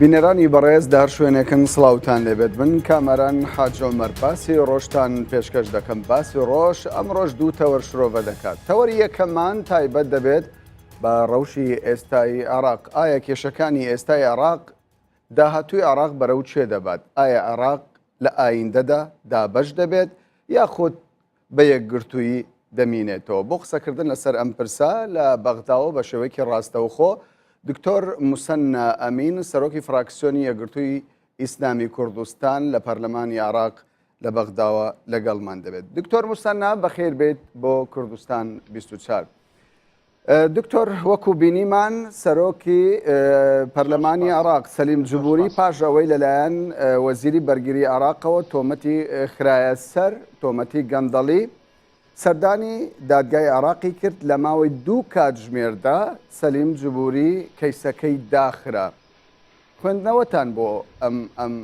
بینەرانی بەڕێز دار شوێنێکن سڵاوتان لێبێت من کامەران حاج عومەر باسی ڕۆژتان پێشکەش دەکەم. باسی ڕۆژ ئەم ڕۆژ دوو تەوەر شرۆڤە دەکات. تەوەری یەکەمان تایبەت دەبێت بە ڕەوشی ئێستای عێراق. ئایا کێشەکانی ئێستای عێراق داهاتووی عێراق بەرەو چێ دەبات؟ ئایا عێراق لە ئایندەدا دابەش دەبێت یاخود بە یەکگرتووی دەمینێتەوە؟ بۆ قسەکردن لەسەر ئەم پرسە لە بەغداوە بە شێوەیەکی ڕاستەوخۆ دکتۆر موسەنا ئەمین سەرۆکی فراکسیۆنی یەکگرتووی ئیسلامی کوردستان لە پەرلەمانی عێراق لە بەغداوە لەگەڵمان دەبێت. دکتۆر موسەنا بەخێر بێت بۆ کوردستان 24. دکتۆر وەکو بینیمان سەرۆکی پەرلەمانی عێراق سەلیم جبوری پاش ئەوەی لەلایەن وەزیری بەرگری عێراقەوە تۆمەتی خرایە سەر تۆمەتی گەندەڵی سەردانی دادگای عێراقی کرد لە ماوەی دوو کاتژمێردا سەلیم جبوری کەیسەکەی داخرا. خوێندنەوەتان بۆ ئەم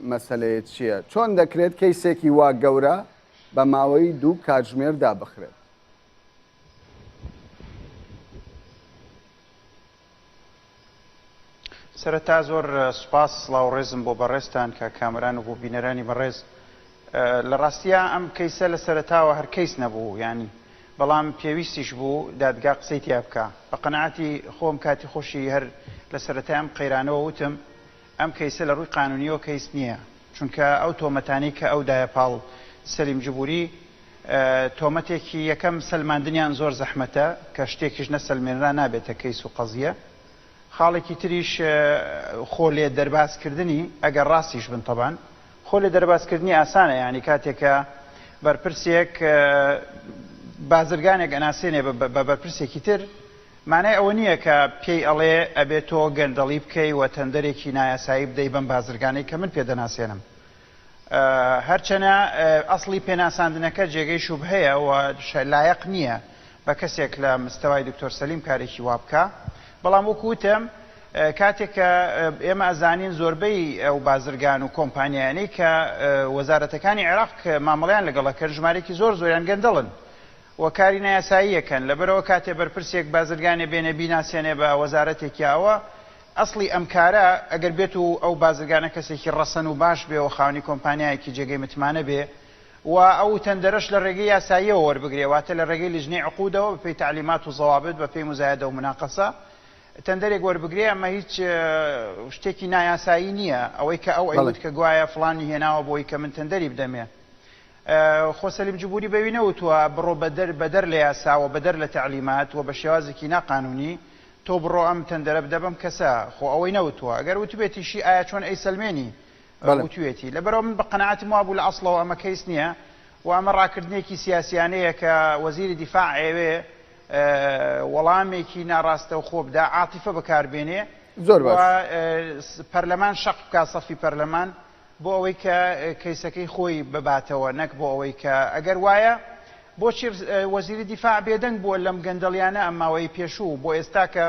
مەسەلەیە چییە؟ چۆن دەکرێت کەیسێکی وا گەورە بە ماوەی دوو کاتژمێر دابخرێت؟ سەرەتا زۆر سوپاس سڵاو ڕێزم بۆ بەڕێزتان کە کامەران و بۆ بینەرانی بەڕێز. لە ڕاستیە ئەم کەیسە لە سەرەتاوە هەر کەیس نەبوو، ینی بەڵام پێویستیش بوو دادگا قسەی تیا بکە. بە قەنەعەتی خۆم کاتی خۆشی هەر لە سەرەتای ئەم قەیرانەوە وتم ئەم کەیسە لە ڕووی قانونیەوە کەیس نییە، چونکە ئەو تۆمەتانی کە ئەو دایە پاڵ سەلیم جبوری تۆمەتێکی یەکەم سەلماندنیان زۆر زەحمەتە کە شتێکیش نەسەلمێنرا نابێتە کەیس و قەزیە. خاڵێکی تریش خۆ لێ دەرباسکردنی ئەگەر ڕاستیش بن تەبان خۆ لێ دەرباسکردنی ئاسانە، ینی کاتێکە بەرپرسێک بازرگانێک ئەناسێنێ بە بەرپرسێکی تر مانای ئەوە نییە کە پێی ئەڵێ ئەبێت تۆ گەندەڵی بکەی و تەندەرێکی نایاسایی بدەی بەم بازرگانەی کە من پێدەناسێنم. هەرچەنە ئەسڵی پێناساندنەکە جێگەی شوب هەیە و لایەق نییە بە کەسێک لە مستەوای دکتۆر سەلیم کارێکی وا بکە. بەڵام وەکوتم کاتێککە ئێمە ئەزانین زۆربەی ئەو بازرگان و کۆمپانیانەی کە وەزارەتەکانی عێراق مامەڵیان لەگەڵەکە ژمارێکی زۆریان گەندەڵن و کاری نایاساییەکەن. لەبەرەوە کاتێ بەرپرسێک بازرگانێ بێنە بیناسیێنێ بە وەزارەتێکیاوە ئەسڵی ئەم کارە ئەگەر بێت و ئەو بازرگانە کەسێکی ڕەسەن و باش بێ و خاوەنی کۆمپانیایەکی جێگەی متمانە بێ و ئەو تەندەرەش لە ڕێگەی یاساییەوە وەربگرێ، واتە لە ڕێگەی لیژنەی عقودەوە بەپێی تعلیمات و زەوابط بەپێی مزایدە و مناقەسە تەندەرێک وەربگرێ. ئەمە هیچ شتێکی نایاسایی نییە ئەوەی کە ئەو ئەیوت کە گوایە فڵانی هێناوە بۆی کە من تەندەری بدەمێ. خۆ سەلیم جبوری بەوینەوتوە بڕۆ بەدەر لە یاساوە بەدەر لە تعلیمات و بە شێوازێکی ناقانونی تۆ بڕۆ ئەم تەندەرە بدە بەم کەسە. خۆ ئەوەی نەوتوە ئەگەر وتوێتیشی ئایا چۆن ئەی سەلمێنی وتوێتی. لەبەرەوە من بە قەنەعەتم وا بوو لە ئەسڵەوە ئەمە کەیس نییە و ئەمە ڕاکردنێکی سیاسیانەیە کە وەزیری دیفاع ئێوێ وەڵامێکی ناڕاستە و خۆ بدە عاتیفە بەکاربێنێ زۆر پەرلەمان شەق بکا سەفی پەرلەمان بۆ ئەوەی کە کەیسەکەی خۆی بباتەوە، نەک بۆ ئەوەی کە ئەگەر وایە بۆچی وەزیری دیفاع بێدەنگ بووە لەم گەندەڵیانە ئەماوەی پێشوو بۆ ئێستا کە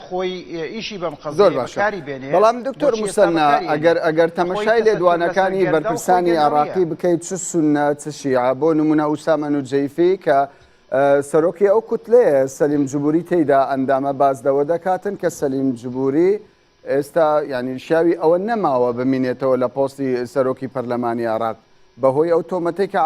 خۆی ئیشی بەم قەزیاری بێنێ. بەڵام دکتۆر موسەنا ئەگەر تەمەشای لێدوانەکانی بەرپرسانی عێراقی بکەیت چ سونە چ شیعە، بۆ نمونە ئوسامە نوجەیفی کە سەرۆکی ئەو کوتلەیە سەلیم جبوری تێیدا ئەندامە بازدەوە دەکاتن کە سەلیم جبوری ئێستا ینی شاوی ئەوە نەماوە بمینێتەوە لە پۆستی سەرۆکی پەرلەمانی عێراق بەهۆی ئەو تۆمەتێک کە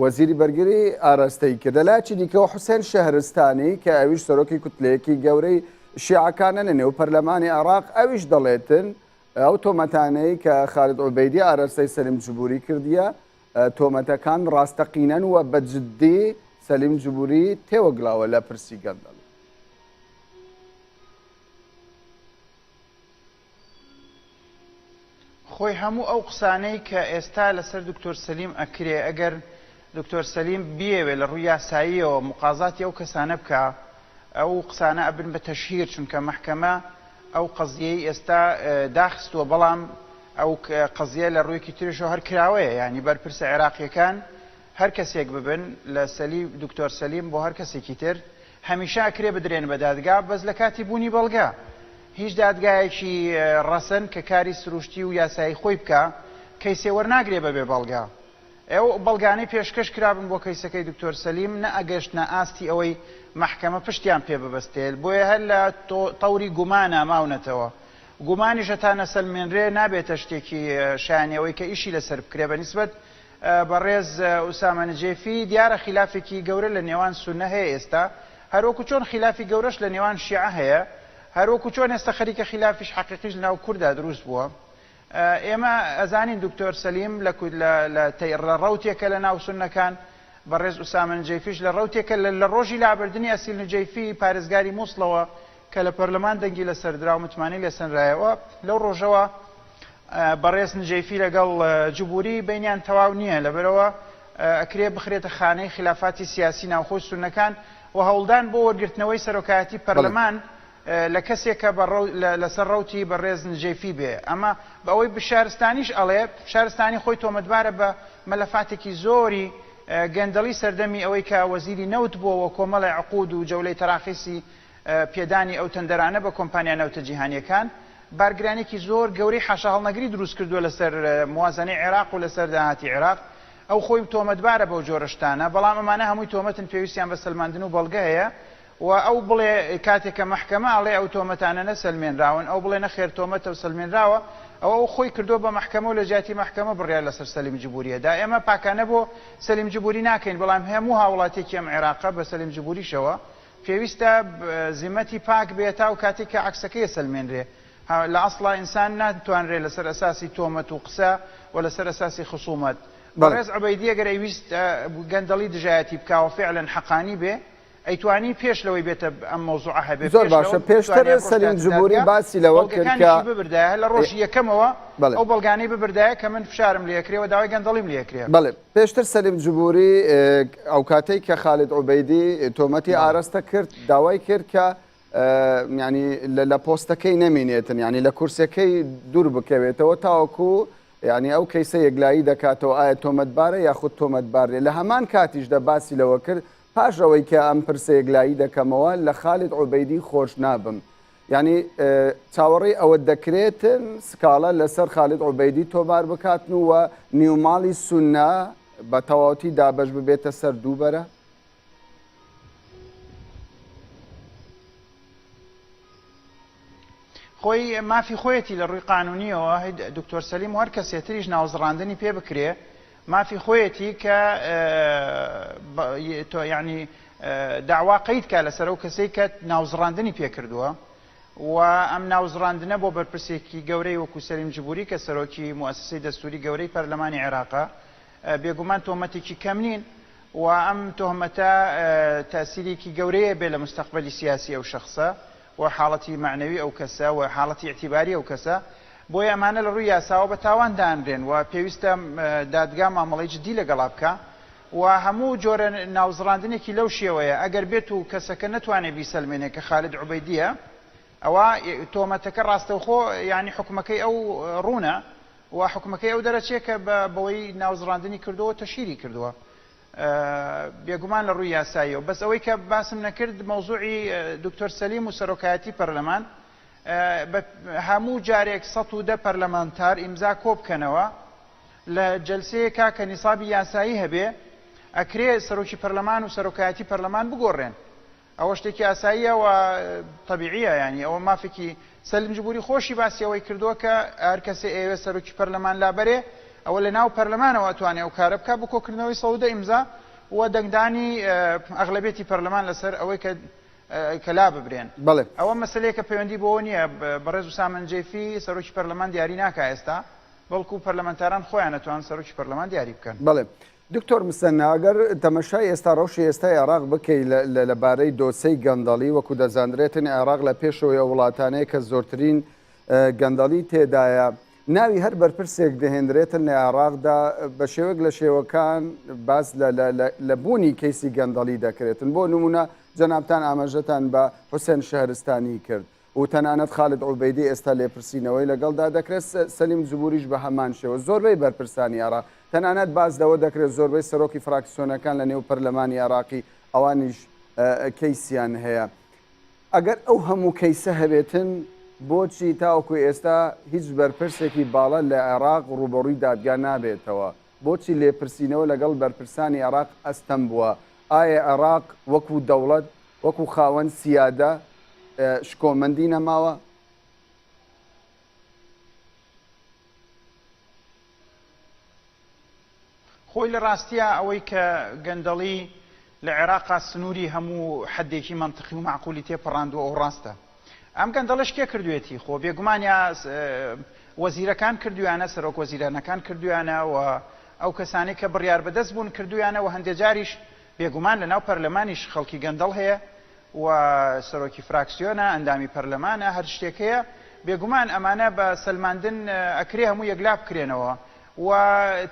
وەزیری بەرگری ئاراستەی کە دەلاکی دیکەەوە حوسێن شەهرستانی کە ئەویش سەرۆکی کوتلەیەکی گەورەی شیعەکانە لە نێو پەرلەمانی عێراق ئەویش دەڵێتن ئەو تۆمەتانەی کە خالد عوبەیدی ئاراستەی سەلیم جبوری کردیە تۆمەتەکان ڕاستەقینەن و بەجددی سەلیم جبوری تێوەگڵاوە لە پرسی گەندەڵ. خۆی هەموو ئەو قسانەی کە ئێستا لەسەر دکتۆر سەلیم ئەکرێ ئەگەر دکتۆر سەلیم بیەوێ لە ڕووی یاساییەوە مقازاتی ئەو کەسانە بکە ئەو قسانە ئەبن بە تەشهیر، چونکە مەحکەمە ئەو قەزیەی ئێستا داخستووە بەڵام ئەو قەزیە لە ڕوویەکی ترشەوە هەر کراوەیە، ینی بەرپرسە عێراقیەکان هەر کەسێک ببن لە دکتۆر سەلیم بۆ هەر کەسێکی تر هەمیشە ئەکرێ بدرێن بە دادگا بەس لە کاتی بوونی بەڵگا. هیچ دادگایەکی ڕەسەن کە کاری سروشتی و یاسایی خۆی بکە کەیسێ وەرناگرێ بەبێ بەڵگا. ئێوە بەڵگانەی پێشکەش کرابن بۆ کەیسەکەی دکتۆر سەلیم نە ئەگەشتە ئاستی ئەوەی محکەمە پشتیان پێ ببەستێت بۆیە هەر لە تەوری گومانە ماونەتەوە گومانیشە تا نەسەلمێنرێ نابێتە شتێکی شایانەوەی کە ئیشی لەسەر بکرێ بە نیسبەت بەڕێز ئوسامە نجێفی دیارە خلافێکی گەورە لە نێوان سونە هەیە ئێستا هەروەکو چۆن خلافی گەورەش لە نێوان شیعە هەیە هەروەکو چۆن ئێستا خەریکە خلافیش حەقیقیش لەناو کووردا دروست بووە ئێمە ئەزانین دکتۆر سەلیم لە ڕەوتێکە لە ناو سونەکان بەڕێز ئوسامە نجەیفیش لە ڕەوتێکە لە ڕۆژی لابردنی ئەسیل نجەیفی پارێزگاری مووسڵەوە کە لە پەرلەمان دەنگی لەسەردرا و متمانەی لەسەنرایەوە لەو ڕۆژەوە بەڕێز نجەیفی لەگەڵ جوبوری بینیان تەواو نییە لەبەرەوە ئەکرێ بخرێتە خانەی خلافاتی سیاسی ناوخۆی سونەکان و هەوڵدان بۆ وەرگرتنەوەی سەرۆکایەتی پەرلەمان لە کەسێکە لەسەر ڕەوتی بەڕێز نجەیفی بێ ئەمە بەوەی شارستانیش ئەڵێ شارستانی خۆی تۆمەتبارە بە مەلەفاتێکی زۆری گەندەڵی سەردەمی ئەوەی کە وەزیری نەوت بووەوە کۆمەڵی عقود و جەولەی تەراخیسی پێدانی ئەو تەندەرانە بە کۆمپانیا نەوتە جیهانیەکان بارگرانێکی زۆر گەورەی حاشا هەڵنەگری دروست کردووە لەسەر موازنەی عێراق و لەسەر داهاتی عێراق ئەو خۆی تۆمەتبارە بەو جۆرەشتانە بەڵام ئەمانە هەمووی تۆمەتن پێویستیان بە سەلماندن و بەڵگە هەیە و ئەو بڵێ کاتێکە محکەمە ئەڵێ ئەو تۆمەتانە نەسەلمێنراون ئەو بڵێ نەخێر تۆمەتە و سەلمێنراوە ئەو خۆی کردو بە محکەمە و لە جیاتی محکەمە بڕیار لەسەر سەلیم جبوریەدا ئێمە پاکانە بۆ سەلیم جبوری ناکەین بەڵام هەموو هاوڵاتێکی ئەم عێراقە بە سەلیم جبوریشەوە پێویستە زیمەتی پاک بێتە و کاتێککە عکسەکەی سەلمێنرێ لە ئەسڵا ئینسان ناتوانرێت لەسەر ئەساسی تۆمەت و قسە و لەسەر ئەساسی خصومەت بەڕێز عوبەیدی ئەگەر ئەویست گەندەڵی دژایەتی بکاوە فعلا حەقانی بێ ئەیتوانی پێش لەوەی بێتە ئەم مۆزوعە هەبێ زۆر باشە پێشتر سەلیم جبوری باسی لەوە کرد کە ببردایە لە ڕۆژی یەکەمەوە ئەو بەڵگانەی ببردایە کە من فشارم لێکرێەوە داوای گەندەڵیم لێکرێ بەڵێ پێشتر سەلیم جبوری ئەو کاتەی کە خالید عوبەیدی تۆمەتی ئاراستە کرد داوای کرد کە ینی لە پۆستەکەی نەمینێتن ینی لە کورسەکەی دوور بکەوێتەوە تاوەکو ینی ئەو کەیسە یەکلایی دەکاتەوە ئایا تۆمەتبارە یاخود تۆمەتبارێ لە هەمان کاتیشدا باسی لەوە کرد پاشەوەی کە ئەم پرسە یەکلایی دەکەمەوە لە خالید عوبەیدی خۆش نابم ینی چاوەڕێی ئەوە دەکرێتن سکاڵە لەسەر خالید عوبەیدی تۆمار بکاتن و نیوماڵی سونە بە تەواوەتی دابەش ببێتە سەر دووبەرە خۆی مافی خۆیەتی لە ڕووی قانونیەوە دکتۆر سەلیم و هەر کەسێتریش ناوزڕاندنی پێ بکرێ مافی خۆیەتی کە ینی داوا قەیدکە لەسەر ئەو کەسەی کە ناوزڕاندنی پێکردووە و ئەم ناوزڕاندنە بۆ بەرپرسێکی گەورەی وەکو سەلیم جبوری کە سەرۆکی موسسەی دەستوری گەورەی پەرلەمانی عێراقا بێگومان تۆمەتێکی کەم نین و ئەم تۆمەتە تاسیرێکی گەورەیە بێ لە مستەقبەلی سیاسی ئەو شەخصە و حاڵەتی معنەوی ئەو کەسە و حاڵەتی اعتیباری ئەو کەسە بۆیە ئەمانە لە ڕووی یاساوە بە تاوان دانرێن و پێویستە دادگا مامەڵی جدی لەگەڵا بکە و هەموو جۆرە ناوزڕاندنێکی لەو شێوەیە ئەگەر بێت و کەسەکە نتوانێت بیسەلمێنێ کە خالید عوبەیدیە ئەوە تۆمەتەکە ڕاستەوخۆ ینی حکومەکەی ئەو ڕوونە و حکومەکەی ئەو دەرەچێت کە بەوەی ناوزڕاندنی کردووە تەشیری کردووە بێگومان لە ڕووی یاساییەوە بەس ئەوەی کە باسم نەکرد مەوزوعی دکتۆر سەلیم و سەرۆکایەتی پەرلەمان هەموو جارێک 110 پەرلەمانتار ئیمزا کۆ بکەنەوە لە جەلسەیەکە کە نیسابی یاسایی هەبێ ئەکرێ سەرۆکی پەرلەمان و سەرۆکایەتی پەرلەمان بگۆڕێن ئەوە شتێکی ئاساییە و طبیعیە ینی ئەوە مافێکی سەلیم جبوری خۆشی باسی ئەوەی کردووە کە هەر کەسێ ئێوە سەرۆکی پەرلەمان لابەرێ ئەوە لە ناو پەرلەمانەوە ئەتوانێت ئەو کارە بکە بۆ کۆکردنەوەی 110 ئیمزا و دەنگدانی ئەغلبێتی پەرلەمان لەسەر ئەوەی کە لا ببرێن ئەوە مەسلەیەکە پەیوەندی بۆەوە نییە بەڕێز ئوسامە نجەیفی سەرۆکی پەرلەمان دیاری ناکە ئێستا بەڵکو پەرلەمانتاران خۆیان ئەتوان سەرۆکی پەرلەمان دیاری بکەن بڵێ دکتۆر مسەنە ئەگەر تەمەشای ئێستا ڕۆژی ئێستای عێراق بکەی لەبارەی دۆسەی گەندەڵی وەکو دەزانرێتن عێراق لە پێشەوەی وڵاتانەیە کە زۆرترین گەندەڵی تێدایە ناوی هەر بەرپرسێک دەهێنرێتن لە عێراقدا بە شێوەک لە شێوەکان باس لە بوونی کەیسی گەندەڵی دەکرێتن بۆ نمونە جەنابتان ئاماژەتان بە حوسێن شەهرستانی کرد و تەنانەت خالید عوبەیدی ئێستا لێپرسینەوەی لەگەڵدا دەکرێت سەلیم جبوریش بە هەمان شێوە زۆربەی بەرپرسانی عێراق تەنانەت باز دەوە دەکرێت زۆربەی سەرۆکی فراکسیۆنەکان لە نێو پەرلەمانی عێراقی ئەوانیش کەیسیان هەیە ئەگەر ئەو هەموو کەیسە هەبێتن بۆچی تاوەکو ئێستا هیچ بەرپرسێکی باڵە لە عێراق ڕوبەڕووی دادگا نابێتەوە بۆچی لێپرسینەوە لەگەڵ بەرپرسانی عێراق ئەستەم بووە؟ ئایا عێراق وەکو دەوڵەت وەکو خاوەن سیادە شکۆمەندی نەماوە؟ خۆی لە ڕاستیە ئەوەی کە گەندەڵی لە عێراقا سنووری هەموو حدێکی منطقی و معقولی تێپەڕاندووە ئەو ڕاستە. ئەم گەندەڵش کێ کردوێتی؟ خۆ بێگومانیا وەزیرەکان کردویانە، سەرۆک وەزیرانەکان کردویانەوە، ئەو کەسانی کە بڕیار بەدەست بوون کردویانەوە، هەندێک جاریش بێگومان لە ناو پەرلەمانیش خەڵکی گەندەڵ هەیە و سەرۆکی فراکسیۆنە، ئەندامی پەرلەمانە، هەر شتێکەیە بێگومان ئەمانە بە سەلماندن ئەکرێ هەموو یەکلا بکرێنەوە و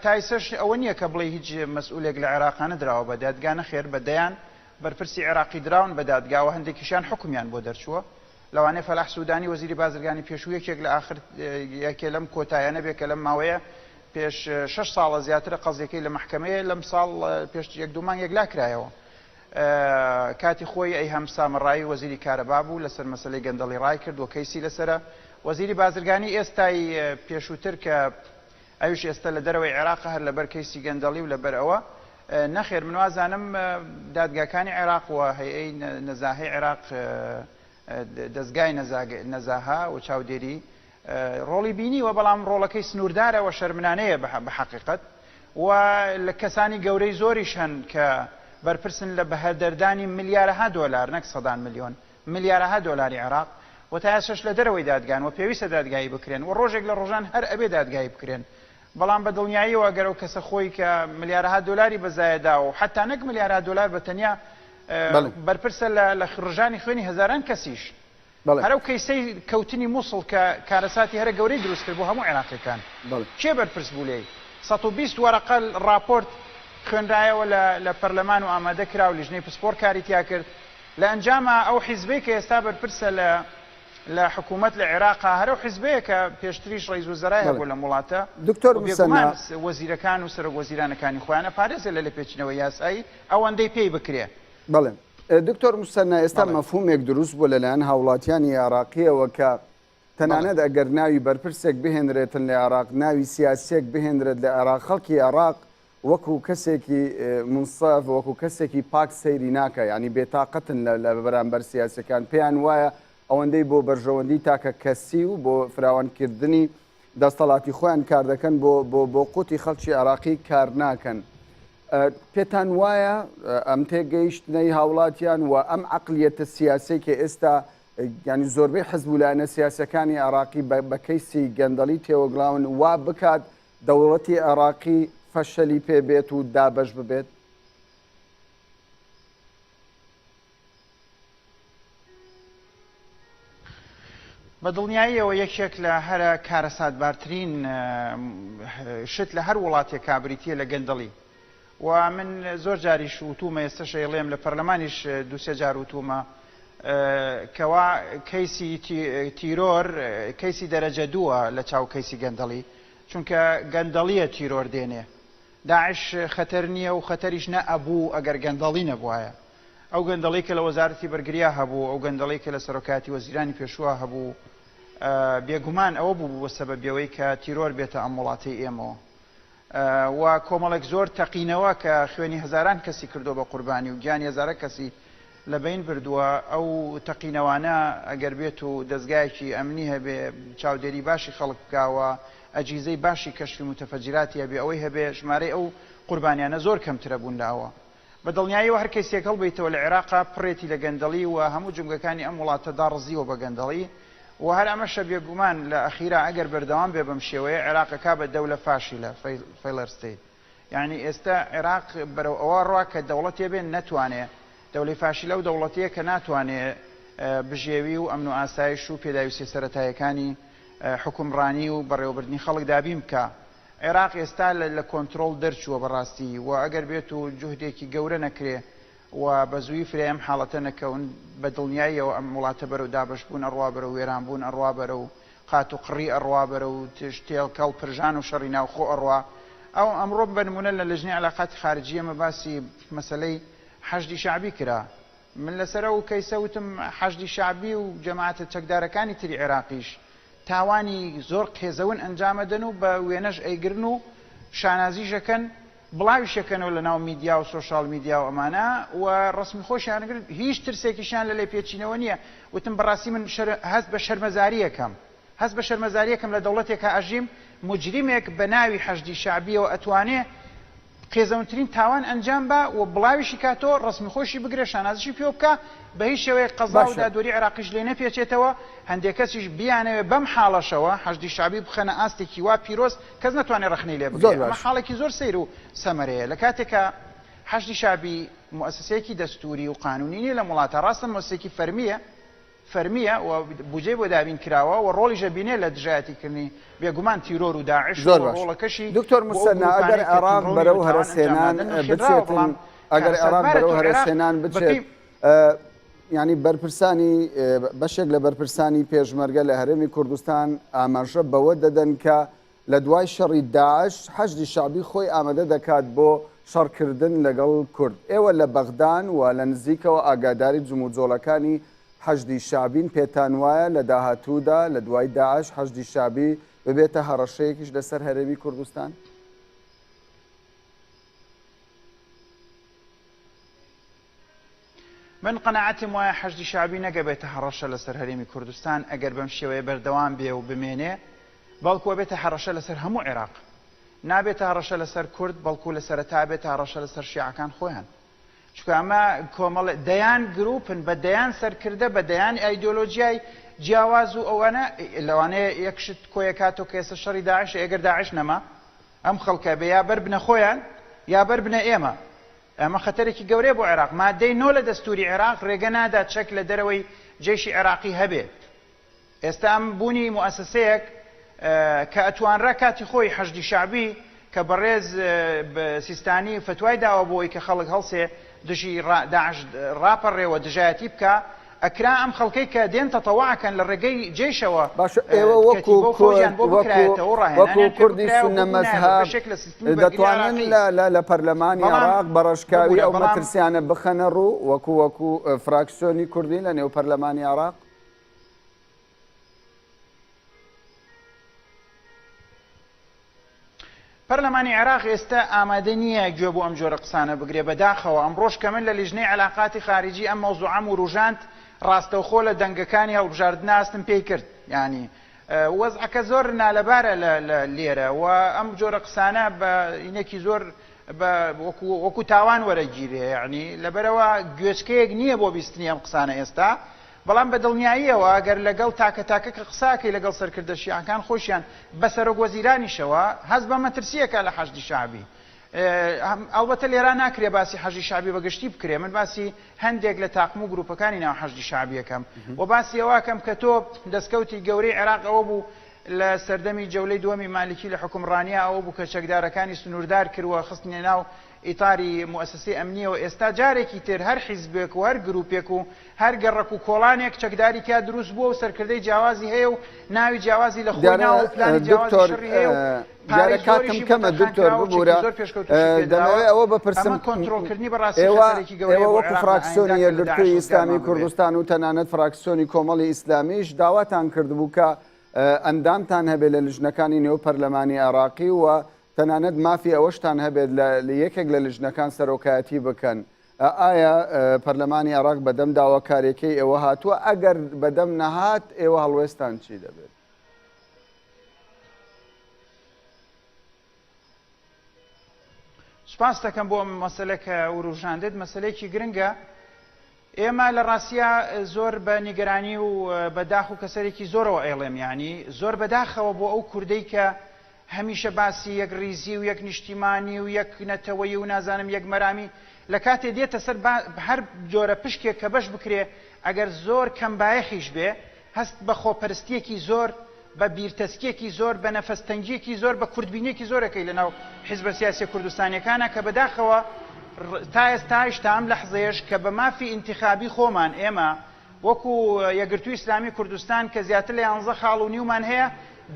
تایسەش ئەوە نییە کە بڵێ هیچ مەسئولێک لە عێراقانە درراوە بە دادگانە خێر بەدەیان بەرپرسی عێراقی دراون بە دادگاوە، هەندێکیشان حکومیان بۆ دەرچووە. لەوانەیە فەلاح سوودانی وەزیری بازرگانی پێشوو یەکێک لە ئاخر یەکێ لەم کۆتایانە بێ کە لەم ماوەیە پێش 6 ساڵە زیاترە قەزیەکەی لە محکەمەیە لەم ساڵ پێش 1-2 مانگ یەکلا کرایەوە. کاتی خۆی ئەیهەم سامەڕایی وەزیری کارەبا بوو لەسەر مەسەلەی گەندەڵی ڕای کرد و کەیسی لەسرە. وەزیری بازرگانی ئێستای پێشووتر کە ئەوش ئێستا لە دەرەوەی عێراق هەر لەبەر کەیسی گەندەڵی و لەبەر ئەوە نەخێر من وازانم دادگاکانی عێراق و هەیئەی نەزاهەی عێراق دەستگای نەزاها و چاودێری ڕۆڵی بینیوە، بەڵام ڕۆڵەکەی سنووردارە و شەرمنانەیە بە حەقیقەت و لە کەسانی گەورەی زۆریش هەن کە بەرپرسن لە بەهەردەردانی ملیارەها دۆلار، نەک سەدان ملیۆن، ملیارەها دۆلاری عێراق و تا شەش لە دەرەوەی دادگان و پێویستە دادگایی بکرێن و ڕۆژێک لە ڕۆژان هەر ئەبێ دادگایی بکرێن. بەڵام بە دڵنیاییەوە گەرەو کەسە خۆی کە ملیارەها دۆلاری بەزایەدا و حتا نەک ملیارەها دۆلار بە تەنیا بەرپرسە لە ڕژانی خوێنی هەزاران کەسیش هەرو کەیسەی کەوتنی مووسڵ کە کارەساتی هەرە گەورەی دروست کرد بۆ هەموو عێراقیەکان کێ بەرپرس بوو لێی 120 وەرەقە راپۆرت خوێنرایەوە لە پەرلەمان و ئامادە کرا و لیژنەی پسپۆر کاری تیا کرد. لە ئەنجامە ئەو حیزبەی کە ئێستا بەرپرسە لە حکوومەت لە عێراقا هەرو حیزبەیە کە پێشتریش ڕئیس وەزەرای هەبوو لە وڵاتە دکتۆر موسەنا وەزیرەکان و سەرۆک وەزیرانەکانی خۆیانە پارێزە لە لێپێچینەوەی یاسایی ئەوەندەی پێی بکرێ. بەڵێ دکتۆر موسەنا ئێستا مەفهومێک دروست بوو لەلایەن هاوڵاتیانی عێراقیەوە کە تەنانەت ئەگەر ناوی بەرپرسێک بهێنرێتن لە عێراق، ناوی سیاسێک بهێنرێت لە عێراق، خەڵکی عێراق وەکو کەسێکی منصف وەکو کەسێکی پاک سەیری ناکە، ینی بێتاقەتن لە بەرامبەر سیاسەکان، پێیان وایە ئەوەندەی بۆ بەرژەوەندی تاکە کەسی و بۆ فراوانکردنی دەستەڵاتی خۆیان کار دەکەن بۆ قوتی خەڵکی عێراقی کار ناکەن. پێتان وایە ئەم تێگەیشتنەی هاوڵاتیان و ئەم عەقلیەتە سیاسی کە ئێستا ینی زۆربەی حەزبولانە سیاسەکانی عێراقی بە کەیسی گەندەڵی تێوەگڵاون وا بکات دەوڵەتی عێراقی فەشەلی پێبێت و دابەش ببێت؟ بە دڵنیاییەوە یەکێک لە هەرە کارەساتبارترین شت لە هەر وڵاتێک کابریتیە لە گەندەڵی و من زۆر جاریش وتومە ئێستا شەیڵێم لە پەرلەمانیش 2-3 جار وتومە کەوا کەیسی تیرۆر کەیسی دەرەجە دووە لە چاو کەیسی گەندەڵی، چونکە گەندەڵیە تیرۆر دێنێ. داعش خەتەر نییە و خەتەریش نەئەبوو ئەگەر گەندەڵی نەبووایە. ئەو گەندەڵی کە لە وەزارەتی بەرگریا هەبوو، ئەو گەندەڵی کە لە سەرۆکاتی وەزیرانی پێشووە هەبوو، بێگومان ئەوە بوو بۆ سەبەبیەوەی کە تیرۆر بێتە ئەم وڵاتی ئێمەوە و کۆمەڵێک زۆر تەقینەوە کە خوێنی هەزاران کەسی کردو بە قوربانی و گیانی هەزارە کەسی لە بین بردووە. ئەو تەقینەوانە ئەگەر بێت و دەستگایەکی ئەمنی هەبێ، چاودێری باشی خەڵک بکاوە، ئەجیزەی باشی کەشفی متەفەجیراتی هەبێ، ئەوەی هەبێ ژمارەی ئەو قوربانیانە زۆر کەمترە بوون لاوە. بە دڵنیاییەوە هەر کەسێک هەڵبێتەوە لە عێراقا پڕێتی لە گەندەڵی و هەموو جمگەکانی ئەم وڵاتەدا ڕزیوە بە گەندەڵی و هەر ئەمەشە بێگومان لە ئەخیرا ئەگەر بەردەوام بێ بەم شێوەیە عێراقەکە بە دەولە فاشیلە فەیلەر ستەیت. یعنی ئێستا عێراق بەرەو ئەوە ڕوا کە دەوڵەتێ بێن نەتوانێت دەوڵەی فاشیلە و دەوڵەتەیە کە ناتوانێت بژێوی و ئەمن و ئاسایش و پێداویستی سەرەتاییەکانی حکومڕانی و بەڕێوەبردنی خەڵک دابین بکە. عێراق ئێستا لە کۆنتترۆل دەرچووە بەڕاستی و ئەگەر بێت و جوهدێکی گەورە نەکرێ و بە زووی فرێ ئەم حاڵەتە نەکەون، بە دڵنیاییەوە ئەم وڵاتە بەرەو دابشبوون ئەڕوا بەرە و وێرانبوون ئەڕوا بەرە و قات و قڕی ئەڕوا بەرە و تێڵکەڵ پرژان و شەڕی ناوخۆ ئەڕوا. ئەو ئەمڕۆ بنمونە لە لەژنەی عەلاقاتی خارجیە مە باسی مەسەلەی حەشدی شعبی کرا. من لەسەر ئەو کەیسە وتم حەشدی شعبی و جەماعەتە چەکدارەکانی تری عێراقیش تاوانی زۆر قێزەون ئەنجامەدەن و بە وێنەش ئەیگرن و شانازیشەکەن بڵاویشەکەنەوە لە ناو میدیا و سۆشال میدیا و ئەمانە و ڕسمی خۆشیانەگرن هیچ ترسێکیشان لە لێ پێچینەوە نییە وتم بەڕاستی من هەست بە شەرمەزاریەکەم هەست بە شەرمەزاریەکەم لە دەوڵەتێکە ئەژیم مجریمێک بە ناوی حەشدی شعبیەوە ئەتوانێ قێزەونترین تاوان ئەنجام بە و بڵاویشی کاتۆ ڕسمی خۆشی بگرێ شانازیشی پێ بکە بە هیچ شێوەیە قەزا و دادوەری عێراقیش لێ نەپێچێتەوە هەندێک کەسیش بیانەوێ بەم حاڵەشەوە حەشدی شعبی بخەنە ئاستێکی وا پیرۆز کەس ناتوانێت ڕخنەی لێ بگرێت ئەمە حاڵێکی زۆر سەیر و سەمەرەیە لە کاتێکە حەشدی شعبی مؤسسەیەکی دەستوری و قانونی نیە لە وڵاتە ڕاستە مؤسسەیەکی فەرمیە و بودجێ بۆ دابین کراوە و ڕۆڵیشە بینێ لە دژایەتیکردنی بێگومان تیرۆر و داعش ڕۆڵەکەشی دکتۆر موسەنا ئەگەر عێراق بەرەو هەرسێنان بچێتن ئەگەر عێراق بەرەو هەرسێنان بچێت ینی بەرپرسانی بەشێک لە بەرپرسانی پێشمەرگە لە هەرێمی کوردستان ئاماژە بەوە دەدەن کە لە دوای شەڕی داعش حەشدی شعبی خۆی ئامادە دەکات بۆ شەڕکردن لەگەڵ کورد ئێوە لە بەغدان و لە نزیکەوە ئاگاداری جموجۆڵەکانی حەشدی شعبین پێتان وایە لە داهاتوودا لە دوای داعش حەشدی شعبی ببێتە هەڕەشەیەکیش لەسەر هەرێمی کوردستان؟ من قەناعەتم وایە حەشدی شعبی نەگەبێتە هەڕەشە لەسەر هەرێمی کوردستان ئەگەر بەم شێوەیە بەردەوام بێ و بمێنێ بەڵکو بێتە هەڕەشە لەسەر هەموو عێراق نابێتە هەڕەشە لەسەر کورد بەڵکو لە سەرەتا بێتە هەڕەشە لەسەر شیعەکان خۆیان چونکە ئەمە کۆمەڵ دەیان گروپن بە دەیان سەرکردە بە دەیان ئایدۆلۆژیای جیاواز و ئەوانە لەوانەیە یەکشت کۆیەکاتۆ کە ئێستا شەڕی داعش ئەگەر داعش نەما ئەم خەڵکە بە یا بەر بنە خۆیان یا بەر بنە ئێمە ئەمە خەتەرێکی گەورەیە بۆ عێراق مادەی 9 لە دەستوری عێراق ڕێگە نادا چەک لە دەرەوەی جێشی عێراقی هەبێت ئێستا ئەم بوونی مؤسسەیەک کە ئەتوانرا کاتی خۆی حەشدی شعبی کە بەڕێز سیستانی فتوای داوە بۆی کە خەڵک هەڵسێ دژی داعش ڕاپەڕێەوە دژایەتی بکە ئەکرا ئەم خەڵکەی کە دێن تەتەواعکەن لە ڕێگەی جێشەوە ئێوە وەکو کوردی سونە مەزهب دەتوانن لە پەرلەمانی عێراق بەڕێژکاوی ئەو مەترسیانە بخەنە ڕوو وەکو فراکسیۆنی کوردی لە نێو پەرلەمانی عێراق؟ پەرلەمانی عێراق ئێستا ئامادە نییە گوێ بۆ ئەم جۆرە قسانە بگرێ بەداخەوە ئەمڕۆژ کە من لە لیژنەی علاقاتی خارجی ئەم مەوزوعەم و ڕوژاند ڕاستەوخۆ لە دەنگەکانی هەڵبژاردن ئاستم پێی کرد ینی وەزعەکە زۆر نالەبارە لە لێرە و ئەم جۆرە قسانە بە ئینێکی زۆر وەکو تاوان وەرەگیرێ یعنی لەبەرەوە گوێچکەیەک نییە بۆ بیستنی ئەم قسانە ئێستا بەڵام بە دڵنیاییەوە ئەگەر لەگەڵ تاکە کە قساکەی لەگەڵ سەرکردە شیعەکان خۆشیان بە سەرۆگوەزیرانیشەوە هەست بە مەترسیەکە لە حەشدی شعبی ئەلبەتە لێرە ناکرێ باسی حەشدی شعبی بەگشتی بکرێ من باسی هەندێک لە تاقم و گروپەکانی ناو حەشدی شعبیەکەم و باسی ئەوەکەم کە تۆ دەستکەوتی گەورەی عێراق ئەوە بوو لە سەردەمی جەولەی دووەمی مالکی لە حکومڕانیە ئەوە بوو کە چەکدارەکانی سنووردار کردووە خستنی ناو ئیتاری مؤسسەی ئەمنیەوە ئێستا جارێکی تر هەر حیزبێک و هەر گروپێک و هەر گەڕک و کۆڵانێک چەکداری کا دروست بووە و سەرکردەی جیاوازی هەیە و ناوی جیاوازی لە خۆی ناو و پلانی جیاوازی شەڕی هەیە و کاتم کەمە دکتۆر ببوورە دەمەوێت ئەوە بپرسم کۆنتڕۆلکردنی بەڕاستی خەتەرێکی گەورەیە ئێوە وەکو فراکسیۆنی یەکگرتووی ئیسلامی کوردستان و تەنانەت فراکسیۆنی کۆمەڵی ئیسلامیش داواتان کردبوو کە ئەندامتان هەبێت لە لیژنەکانی نێو پەرلەمانی عێراقی و تەنانەت مافی ئەوەشتان هەبێت لە یەکێک لە لیژنەکان سەرۆکایەتی بکەن ئایا پەرلەمانی عێراق بەدەم داواکاریەکەی ئێوە هاتووە ئەگەر بەدەم نەهات ئێوە هەڵوێستان چی دەبێت؟ سپاس دەکەم بۆ مەسەلە کە وروژاندت مەسەلەیەکی گرنگە ئێمە لە ڕاستیە زۆر بە نیگەرانی و بەداخ و کەسەرێکی زۆرەوە ئێڵێم ینی زۆر بەداخەوە بۆ ئەو کوردەی کە هەمیشە باسی یەک ریزی و یەک نیشتیمانی و یەک نەتەوەی و نازانم یەک مەرامی لە کاتێ دێتە سەر هەر جۆرە پشکێک کە بەش بکرێ ئەگەر زۆر کەمبایەخیش بێ هەست بە خۆپەرستیەکی زۆر بە بیرتەسکێکی زۆر بە نەفەستەنگیەکی زۆر بە کوردبینیەکی زۆرەکەی لەناو حیزبە سیاسی کوردستانیەکانە کە بەداخەوە تا ئێستاش تا ئەم لەحزەیەش کە بە مافی ئینتیخابی خۆمان ئێمە وەکو یەکگرتووی ئیسلامی کوردستان کە زیاتر لە 11 خاڵ و نیومان هەیە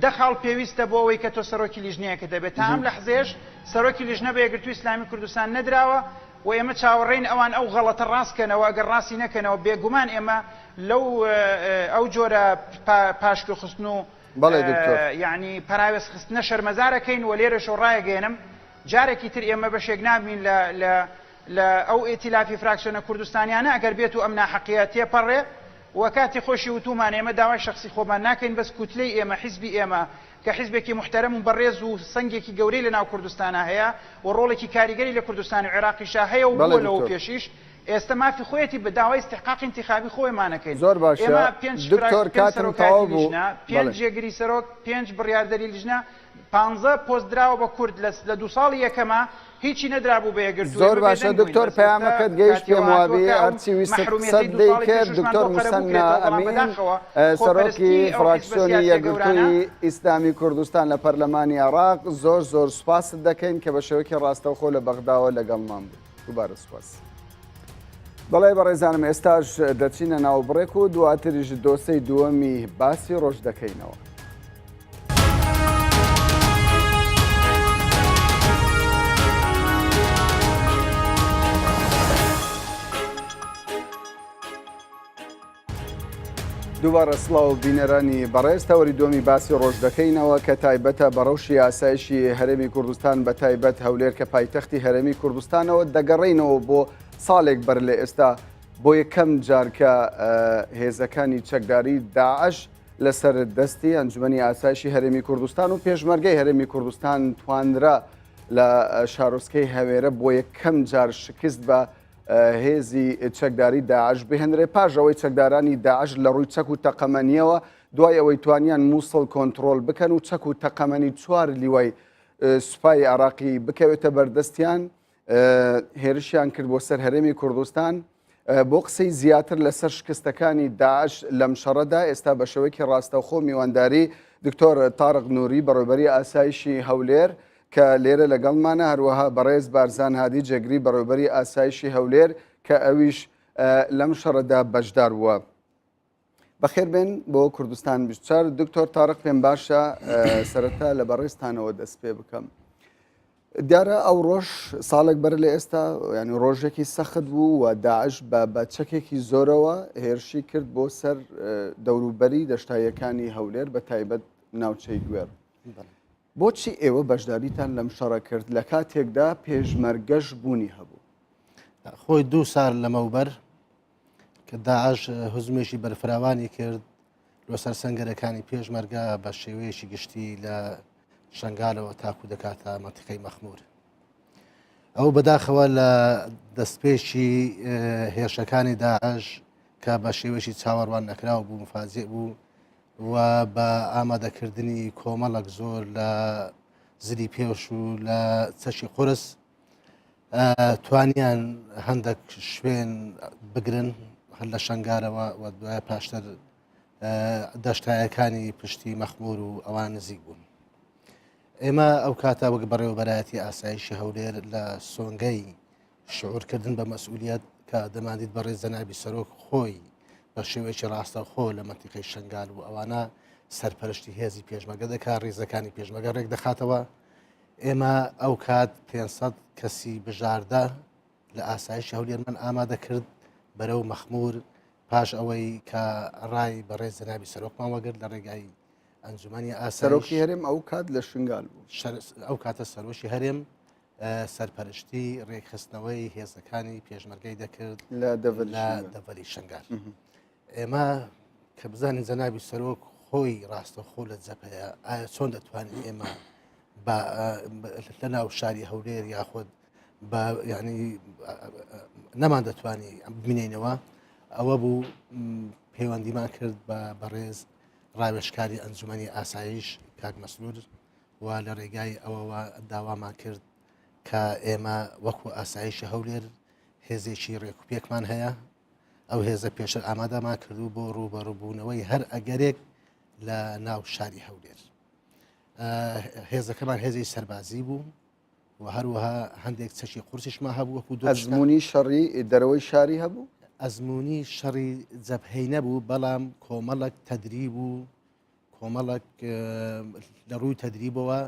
10 خاڵ پێویستە بۆ ئەوەی کە تۆ سەرۆکی لیژنەیەکە دەبێت تا ئەم لەحزەیەش سەرۆکی لیژنە بە یەکگرتووی ئیسلامی کوردستان نەدراوە و ئێمە چاوەڕێین ئەوان ئەو غەڵەتە ڕاستکەنەوە ئەگەر ڕاستی نەکەنەوە بێگومان ئێمە لەو ئەو جۆرە پاشکوخستن و بەڵێ دکتۆر. یعنی پراوێز خستنە شەرمەزارەکەین و لێرە شۆڕایەگەێنم جارێکی تر ئێمە بەشێک نابین لە ئەو ئێتیلافی فراکسیۆنە کوردستانیانە ئەگەر بێت و ئەم ناحەقیە تێپەڕێ و کاتی خۆشی وتومان ئێمە داوای شخصی خۆمان ناکەین بەس کوتلەی ئێمە حیزبی ئێمە کە حیزبێکی محتەرەم و بەڕێز و سنگێکی گەورەی لە ناو کوردستانە هەیە و ڕۆڵێکی کاریگەری لە کوردستان و عێراقیشا هەیە و بووە لەوە پێشیش ئێستا مافی خۆیەتی بە داوای استحقاق انتخابی خۆیمانەکەین. زۆر باشە دکتۆر کاتم تەواو بوو. 5 جێگری سەرۆک 5 بڕیاردەری لیژنە 15 پۆست درراوە بە کورد لە 2 ساڵی یەکەمە هیچی نەدرابوو بە یەگرتو. زۆر باشە دکتۆر پەیامەکەت گەیشت پێم وابێ هەرچی ویست دەیکرد دکتۆر موسەنا ئەمین سەرۆکی فراکسیۆنی یەکگرتووی ئیسلامی کوردستان لە پەرلەمانی عێراق زۆر سوپاست دەکەین کە بە شێوەیەکی ڕاستەوخۆ لە بەغداوە لەگەڵمان بوو. دووبارە سوپاس. بەڵێ بەڕێزانم ئێستاش دەچینە ناوبڕێک و دواتریش دۆسەی دووەمی باسی ڕۆژ دەکەینەوە. دووبارە سڵاو بینەرانی بەڕێز تەوەری دووەمی باسی ڕۆژ دەکەینەوە کە تایبەتە بەڕەوشی یاسایشی هەرێمی کوردستان بە تایبەت هەولێر کە پایتەختی هەرێمی کوردستانەوە دەگەڕێینەوە بۆ ساڵێک بەر لە ئێستا بۆ یەکەم جار کە هێزەکانی چەکداری داعش لەسەر دەستی ئەنجومەنی ئاسایشی هەرێمی کوردستان و پێشمەرگەی هەرێمی کوردستان توانرا لە شارۆچکەی هەوێرە بۆ یەکەم جار شکست بە هێزی چەکداری داعش بهێنرێ پاژەوەی چەکدارانی داعش لە ڕووی چەک و تەقەمەنیەوە دوای ئەوەی توانیان مووسڵ کۆنتترۆل بکەن و چەک و تەقەمەنی 4 لیوای سوپای عراقی بکەوێتە بەردەستیان هێرشیان کرد بۆ سەر هەرێمی کوردستان بۆ قسەی زیاتر لەسەر شکستەکانی داعش لەم شەڕەدا ئێستا بە شێوەیەکی ڕاستەوخۆ میوانداری دکتۆر تارق نووری بەڕێوەبەری ئاسایشی هەولێر کە لێرە لەگەڵمانە هەروەها بەڕێز بارزان هادی جێگری بەڕێوەبەری ئاسایشی هەولێر کە ئەویش لەم شەڕەدا بەشدار بووە. بەخێر بێن بۆ کوردستان 24 دکتۆر تارق پێم باشە سەرەتا لە بەڕێزتانەوە دەست پێ بکەم. دیارە ئەو ڕۆژ ساڵێک بەر لە ئێستا ینی ڕۆژێکی سەخت بوو و داعش بە چەکێکی زۆرەوە هێرشی کرد بۆ سەر دەوروبەری دەشتاییەکانی هەولێر بە تایبەت ناوچەی گوێر. بۆچی ئێوە بەشداریتان لەم شەڕە کرد لە کاتێکدا پێشمەرگەش بوونی هەبوو؟ خۆی 2 سال لەمەوبەر کە داعش هزمێکی بەرفراوانی کرد لەسەر سەنگەرەکانی پێشمەرگە بە شێوەیەکی گشتی لە شنگالەوە تاکو دەکاتە مەتیقەی مەخمور. ئەو بەداخەوە لە دەستپێکی هێرشەکانی داعش کە بە شێوەیەکی چاوەڕوان نەکراوە بوو مفاجئ بوو و بە ئامادەکردنی کۆمەڵک زۆر لە زری پێش و لە چەشی قورس توانیان هەندێک شوێن بگرن هەر لە شنگارەوە و دوای پاشتر دەشتایەکانی پشتی مەخمور و ئەوان نزیک بوون. ئێمە ئەو کاتە وەک بەڕێوەبەرایەتی ئاسایشی هەولێر لە سۆنگەی شعورکردن بە مەسئولیەت کە دەمانیت بەڕێز جەنابی سەرۆک خۆی بە شێوەیەکی ڕاستەوخۆ لە مەنتیقەی شنگال و ئەوانە سەرپەرشتی هێزی پێشمەرگە دەکات ڕێزەکانی پێشمەرگە ڕێک دەخاتەوە. ئێمە ئەو کات 500 کەسی بژاردە لە ئاسایشی هەولێرمان ئامادە کرد بەرەو مەخمور پاش ئەوەی کە ڕای بەڕێز جەنابی سەرۆکمان وەگرت لە ڕێگای ئەنجومەنی سەرۆکی هەرێم ئەو کات لە شنگال بوو. ئەو کاتە سەرۆشی هەرێم سەرپەرشتی ڕێکخستنەوەی هێزەکانی پێشمەرگەی دەکرد لە دەڤەری شنگال. ئێمە کە بزانین جەنابی سەرۆک خۆی ڕاستەوخۆ لە جەبهەیە ئایا چۆن دەتوانین ئێمە لە ناو شاری هەولێر یاخود ینی نەمان دەتوانی ببینینەوە ئەوە بوو پەیوەندیمان کرد بە بەڕێز ڕاوێژکاری ئەنجومەنی ئاسایش کاک مەسرور و لە ڕێگای ئەوەوە داوامان کرد کە ئێمە وەکو ئاسایشی هەولێر هێزێکی ڕێکوپێکمان هەیە ئەو هێزە پێشتر ئامادەمان کردو بۆ ڕوبەڕووبوونەوەی هەر ئەگەرێک لە ناو شاری هەولێر. هێزەکەمان هێزی سەربازی بوو و هەروەها هەندێک چەشی قورسیشما هەبوو وەکو ئەزمموی شەڕی دەرەوەی شاری هەبوو. ئەزمموی شەڕی جەبهەی نەبوو بەڵام کۆمەڵک تەدریب و کۆمەڵک لە ڕووی تەدریبەوە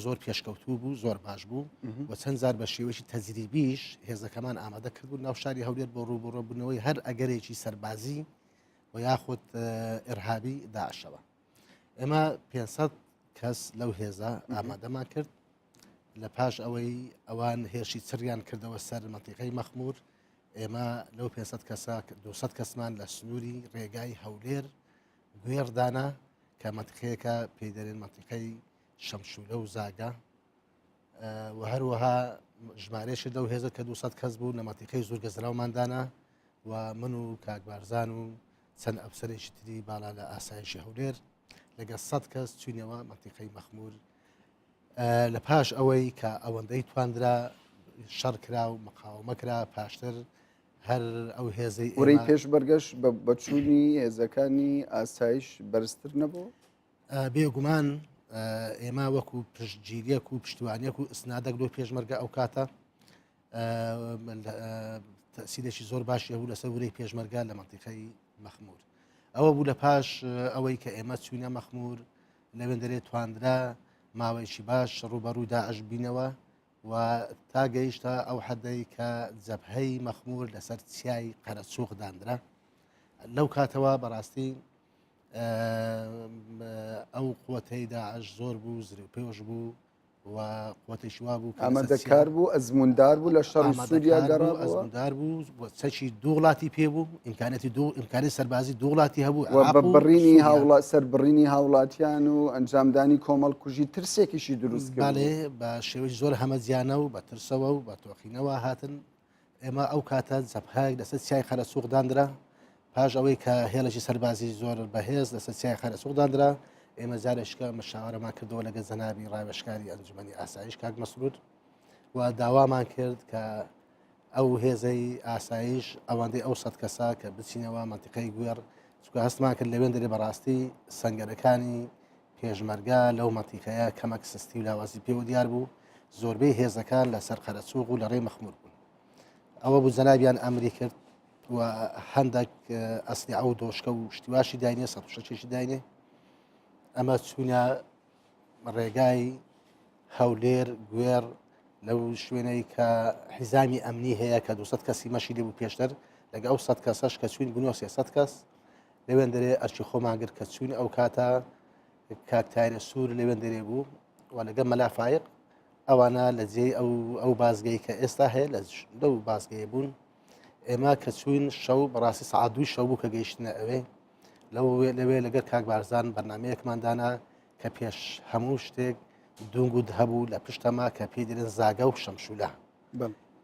زۆر پێشکەوتوو بوو زۆر باش بوو و چەند جار بە شێوەیەکی تەجریبیش هێزەکەمان ئامادە کردبوو ناو شاری هەولێر بۆ ڕوبەڕووبوونەوەی هەر ئەگەرێکی سەربازی و یاخود ئێرهابی داعشەوە. ئێمە 500 کەس لەو هێزە ئامادەمان کرد لە پاش ئەوەی ئەوان هێرشی چریان کردەوە سەر مەنتیقەی مەخمور ئێمە لەو 500 کەسا 200 کەسمان لە سنووری ڕێگای هەولێر گوێردانا کە مەنتیقەیەکە پێی دەرێن مەنتیقەی شەمشولە و زاگا و هەروەها ژمارەشی لەو هێزە کە 200 کەس بوو لە مەنتیقەی زۆر گەزراوماندانا و من و کاکبارزان و چەند ئەفسەرێکی تری باڵا لە ئاسایشی هەولێر لەگە 100 کەس چوینەوە مەنتیقەی مەخمور لە پاش ئەوەی کە ئەوەندەی تواندرا شەڕ کرا و مەقاومە کرا پاشتر هەر ئەو هێزەی وەرەی پێش بەرگەشت بە چوونی هێزەکانی ئاسایش بەرزتر نەبوو بێگومان ئێمە وەکو پشتگیریەک و پشتیوانیەک و ئسنادەک لۆ پێشمەرگە ئەو کاتە تەسیرێکی زۆر باشی هەبوو لەسەر وەرەی پێشمەرگە لە مەنتیقەی مەخمور ئەوە بوو لە پاش ئەوەی کە ئێمە چوینە مەخمور لەوێن دەرێت تواندرا ماوەیەکی باش ڕوبەڕووی داعش بینەوە و تا گەیشتە ئەو حەدەی کە جەبهەی مەخمور لەسەر چیای قەرەچووق دانرا لەو کاتەوە بەڕاستی ئەو قوتەی داعش زۆر بوو زری پێوەش بوو و قوتێکی وا بوو ئامادەکار بوو ئەزموندار بوو لە شەڕ سووریا گەڕا ئەزموندار بوو چەکی دوو وڵاتی پێ بوو ئیمکانی سەربازی دوو وڵاتی هەبوو بڕینی هاوڵات سەربڕینی هاوڵاتیان و ئەنجامدانی کۆمەڵ کوژی ترسێکیشی دروست باڵێ بە شێوەی زۆر هەمەزیانە و بە ترسەوە و بە تۆقینەوە هاتن ئێمە ئەو کاتە جەبهەیەک لەسەر چیای قەرەچووق دانرا پاش ئەوەی کە هێڵەی سەربازی زۆر بەهێز لەسەر چیای قەرەچووق دانرا ئێمە جارێککە مەشاوەرەمان کردەوە لەگە جەنابی ڕاوێژکاری ئەنجومەنی ئاسایش کاک مەسرود و داوامان کرد کە ئەو هێزەی ئاسایش ئەوەندەی ئەو 100 کەسا کە بچینەوە مەنتیقەی گوێر چونکە هەستمان کرد لەوێن دەرێ بەڕاستی سەنگەرەکانی پێشمەرگا لەو مەنتیقەیە کەمەک سستی و لاوازی پێوە دیار بوو زۆربەی هێزەکان لەسەر قەرەچووق و لە ڕێی مەخمور بوون ئەوە بوو جەنابیان ئەمری کرد و هەندێک ئەسلی ئەو دۆشکە و شتیواشی داینێ 106 داینێ ئەمە چوونە ڕێگای هەولێر گوێر لەو شوێنەی کە حیزامی ئەمنی هەیە کە 200 کەسی مەشی لێبوو پێشتر لەگە ئەو 100 کەسەش کە چوین بوونەوە 300 کەس لەوێن دەرێ ئەرچی خۆماگر کە چوین ئەو کاتە کاکتایرە سوور لەوێن دەرێ بوو و لەگە مەلافایق ئەوانە لە جێ ئەو بازگەی کە ئێستا هەیە لەو بازگەیە بوون ئێمە کە چوین شەو بەڕاستی سەعات 2 شەو بوو کە گەیشتنە ئەوێ لەوێ لەگەر کاک بارزان بەرنمەیەکماندانا کە پێش هەموو شتێک دونگود هەبوو لە پشتەما کە پێی دێن زاگە و شەمشولە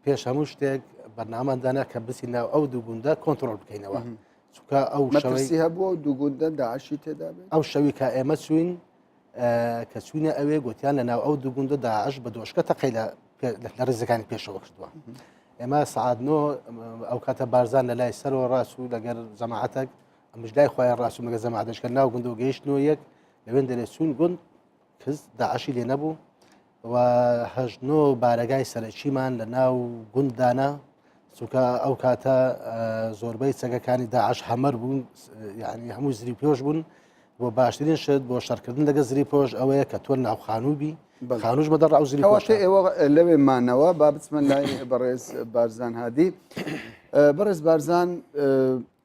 پێش هەموو شتێک بەرنامەدانا کە بچین ناو ئەو دوو گوندە کۆنتترۆل بکەینەوە چونکە ئەو شەوەی هەبووە و دوو گوندە داعشی تێدا ئەو شەوی کە ئێمە چوین کە چوینە ئەوێ گوتیان لە ناو ئەو دوو گوندە داعش بە دۆشکە تەقی لە ڕێزەکانی پێشەوە کردووە ئێمە سعات 9 ئەو کاتە بارزان لە لای سەرەوە ڕاست و لەگەر جەماعەتێک ئەمش لای خۆیان ڕاستوم لەگە جەماعەتەکە ناو گوند و گەیشتنەوە یەک لەوێن دەرێ چوون گوند کەس داعشی لێ نەبوو و هەژنۆ بارەگای سەرەکیمان لە ناو گونددانا چونکە ئەو کاتە زۆربەی چەگەکانی داعش هەمەر بوون یعنی هەموو زری پێش بوون بۆ باشترین شت بۆ شەڕکردن لەگە زری پۆش ئەوەیە کە تۆ ناو خانووبی خانوش بەدەڕ ئەو زری پۆشە ئێوە لەوێ مانەوە با بچمە لای بەڕێز بارزان هادی بەڕێز بارزان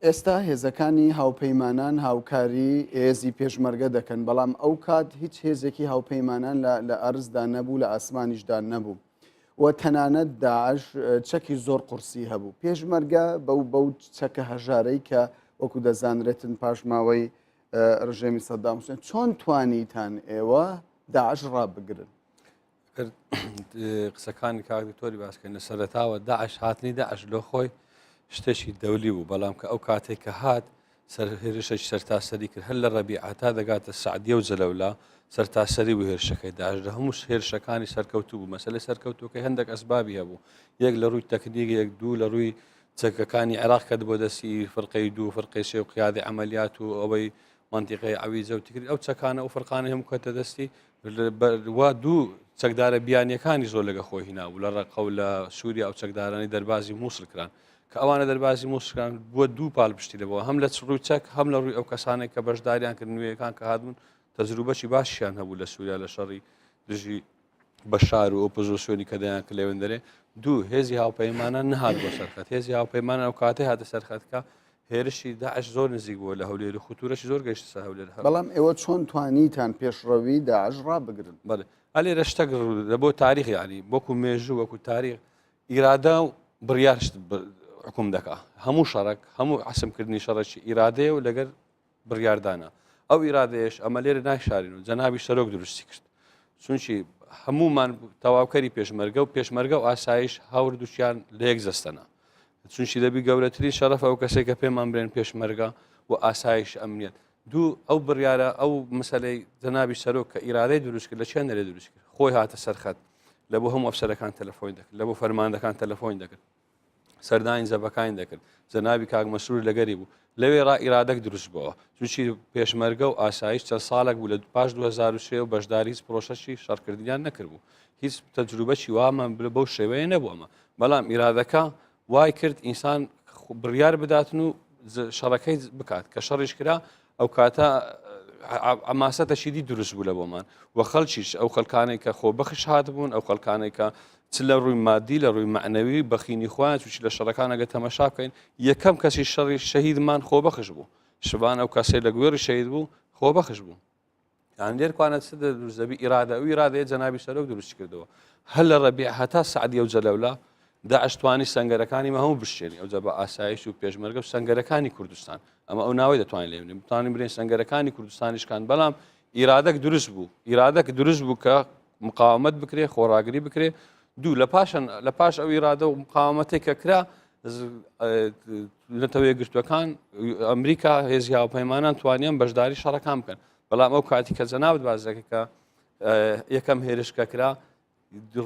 ئێستا هێزەکانی هاوپەیمانان هاوکاری هێزی پێشمەرگە دەکەن بەڵام ئەو کات هیچ هێزێکی هاوپەیمانان لە ئەرزدا نەبوو لە ئاسمانیشدا نەبوو و تەنانەت داعش چەکی زۆر قورسی هەبوو پێشمەرگە بەو چەکە هەژارەی کە وەکو دەزانرێتن پاشماوەی ڕژێمی سەدام حوسێن چۆن توانیتان ئێوە داعش ڕابگرن قسەکانی کاک دکتۆری باسکەین لە سەرەتاوە داعش هاتنی داعش لۆ خۆی شتێکی دەولی بوو بەڵام کە ئەو کاتێک کە هات هێرشێک سەرتاسەری کرد هەر لە ڕەبیعەتا دەگاتە سعدیە و جەلەولا سەرتاسەری بوو هێرشەکەی داعش لە هەموو هێرشەکانی سەرکەوتوو بوو مەسەلەی سەرکەوتووەکەی هەندێک ئەسبابی هەبوو یەک لە ڕووی تەکنیک یەک دوو لە ڕووی چەکەکانی عێراق کە بۆ دەستی فەرقەی دوو فەرقەی سێ و قیادی عەمەلیات و ئەوەی منطقەی عەویزە و تکری ئەو چەکانە ئەو فەرقانە هەموو کەتە دەستی وا دوو چەکدارە بیانیەکانی زۆر لەگە خۆی هینابوو لە ڕەقە و لە سووریا ئەو چەکدارانی دەربازی مووسڵ کران کە ئەوانە دەربازی مووسڵکان بووە دوو پاڵ پشتی لەبەوە هەم لە ڕووی چەک هەم لە ڕووی ئەو کەسانێک کە بەشداریان کرد نوێیەکان کە هاتبوون تەجروبەی باشیان هەبوو لە سووریا لە شەڕی دژی بەشار و ئۆپۆزیسیۆنی کە دەیان کە لێوێن دەرێ دوو هێزی هاوپەیمانان نەهات بۆ سەرخەت هێزی هاوپەیمانان ئەو کاتەی هاتە سەرخەتکە هێرشی داعش زۆر نزیک بووە لە هەولێر و خوتورەشی زۆر گەشتە سەر هەولێر. بەڵام ئێوە چۆن توانیتان پێشڕەوی داعش ڕابگرن؟ بەڵێ ئەلێ رەشتەك لە بۆ تاریخ یعنی وەکو مێژوو وەکو تاریخ ئیرادا و بڕیارشت حکوم دەکا هەموو شەڕک هەموو عسمکردنی شەڕەکی ئیرادەیە و لەگەر بڕیاردانە ئەو ئیرادەیەش ئەمە لێرە ناشارین و جەنابی سەرۆک دروستی کرد چونچی هەمومان تەواوکەری پێشمەرگە و پێشمەرگە و ئاسایش هاور دووچیان لە یەک زەستەنا چونچی دەبی گەورەتری شەرەف ئەو کەسێک کە پێمان برێن پێشمەرگە و ئاسایش ئەمنیەت دوو ئەو بڕیارە ئەو مەسەلەی جەنابی سەرۆک کە ئیرادەی دروست کرد لە چێن نەرێ دروست کرد خۆی هاتە سەرخەت لە بۆ هەموو ئەفسەرەکان تەلەفۆن دەکرد لە بۆ فەرماندەکان تەلەفۆن دەکرد سەردانی زەبەکان دەکرد جەنابی کاک مەسرور لەگەری بوو لەوێ ئیرادەك دروست بووە چونچی پێشمەرگە و ئاسایش چەند ساڵێک بوو لە پاش 2003 و بەشداری هیچ پرۆسەشی شەڕکردیان نەکردبوو هیچ تەجروبەی وامان بەو شێوەیە نەبوو ئەمە بەڵام ئیرادەکە وای کرد ئینسان بڕیار بداتن و شەڕەکەی بکات کە شەڕیش کرا ئەو کاتە ئەماسەتەشیدی دروست بوو لە بۆمان و خەڵکیش ئەو خەڵکانێک کە خۆ بەخش هاتبوون ئەو خەڵکانێک کە چ لە ڕووی مادی لە ڕووی معنەوی بەخینی خوان تووشی لە شەڕەکانەگە تەمەشا بکەین یەکەم کەسی شەڕی شەهیدمان خۆ بەخش بوو شبان ئەو کەسێک لە گوێری شەهید بوو خۆ بەخش بوو یان لێرکوانە چ دروستدەبی ئیرادە و ئیرادەیە جەنابی سەرۆک دروست کردەوە هەر لە ڕەبیع هەتا سعدی و جەلەولا داعش توانی سەنگەرەکانی مە هەموو بشێنی ئەوجا بە ئاسایش و پێشمەرگە و سەنگەرەکانی کوردستان ئەمە ئەو ناوی دەتوانین لێ بنێین بتوانین برێن سەنگەرەکانی کوردستانیشکان بەڵام ئیرادەك دروست بوو ئیرادەك دروست بوو کە مقاومەت بکرێ خۆڕاگری بکرێ دوو لە پاش ئەو ئیرادە و مقاومەتێک کە کرا نەتەوەیە گرتوەکان ئەمریکا هێزی هاوپەیمانان توانیان بەشداری شەڕەکان بکەن بەڵام ئەو کاتی کە جەنابەت باس دەکەی کە یەکەم هێرشکە کرا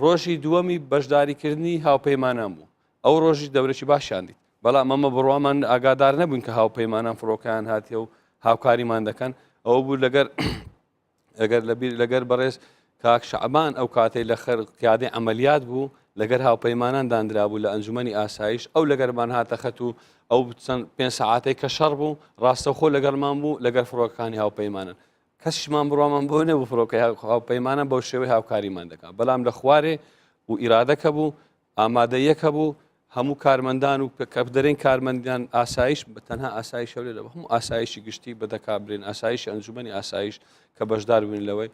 ڕۆژی دووەمی بەشداریکردنی هاوپەیمانان بوو ئەو ڕۆژی دەورێکی باشیان دیت بەڵام ئەمە بڕوامان ئاگادار نەبوون کە هاوپەیمانان فڕۆکیان هاتیە و هاوکاریمان دەکەن ئەوە بوو لەگەر بەڕێز کاک شەعبان ئەو کاتەی لە قیادەی ئەمەلیات بوو لەگەر هاوپەیمانان دانرا بوو لە ئەنجومەنی ئاسایش ئەو لەگەرمان هاتە خەت و ئەو چەند 5 ساعاتەی کە شەڕ بوو ڕاستەوخۆ لەگەڵمان بوو لەگەر فڕۆکەکانی هاوپەیمانن کەسیشمان بڕوامان بۆ نەبوو فڕۆکەی هاوپەیمانە بەو شێوەی هاوکاریمان دەکات بەڵام لە خوارێ و ئیرادەکە بوو ئامادەیەکە بوو هەموو کارمەندان و کە دەرێن کارمەندیان ئاسایش بە تەنها ئاسایش هەولێر لە هەموو ئاسایشی گشتی بەدەکابرێن ئاسایشی ئەنجومەنی ئاسایش کە بەشدار بووین لەوەی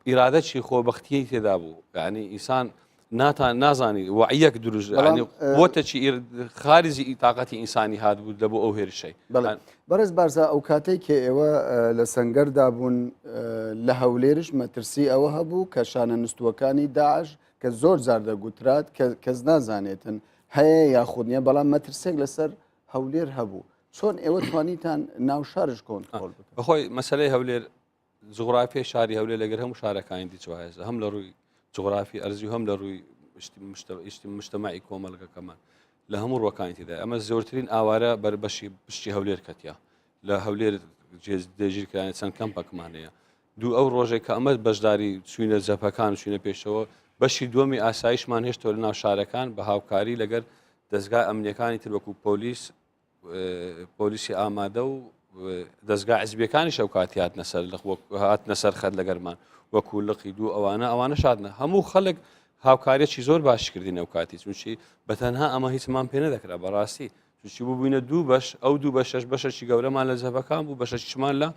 ئیرادەی خۆبەختیی تێدا بوو یعنی ئینسان نازانی وعیەک دروست بۆتەچی خارجی تااقەتی ئینسانی هات بوو لە بۆ ئەو هێرشەی بەرز بارزە ئەو کاتێک کە ئێوە لە سەنگەردا بوون لە هەولێرش مەترسی ئەوە هەبوو کە شانە نستوەکانی داعش کە زۆر جار دەگوترات کەس نازانێتن هەیە یاخودنیە بەڵام مەترسێک لەسەر هەولێر هەبوو چۆن ئێوە توانیتان ناو شارش کۆنتڕۆڵ بکەن بەخۆی مەسەلەی هەولێر جغرافیای شاری هەولێر لەگەر هەموو شارەکانی دیجوهێزە هەم لە ڕووی جغرافی ئەرزی هەم لە ڕووی مشتماعی کۆمەڵگەکەمان لە هەموو ڕۆکانی تێدا ئەمە زۆرترین ئاوارە بەربەشی پشتی هەولێر کەتیا لە هەولێر دێژیرکرانی چەند کەمپەکمانەیە دوو ئەو ڕۆژێک کە ئەمە بەشداری چوینە جەپەکان و چوینە پێشەوە بەشی دووەمی ئاسایشمان هێشتەوە لە ناو شارەکان بە هاوکاری لەگەر دەستگای ئەمنیەکانی تر وەکو پۆلیسی ئامادە و دەستگا حیزبیەکانی شەوکاتی هاتنە سەر خەت لەگەرمان وەکو لقی دوو ئەوانە شادنە هەموو خەڵک هاوکاریەکی زۆر باش کردین ئەو کاتی چونچی بەتەنها ئەمە هیچمان پێ نەدەکرا بەڕاستی چونچی بووبووینە دوو بەش ئەو دوو بەشەش بەشەی گەورەمان لە جەبەکان بوو بەشەشمان لە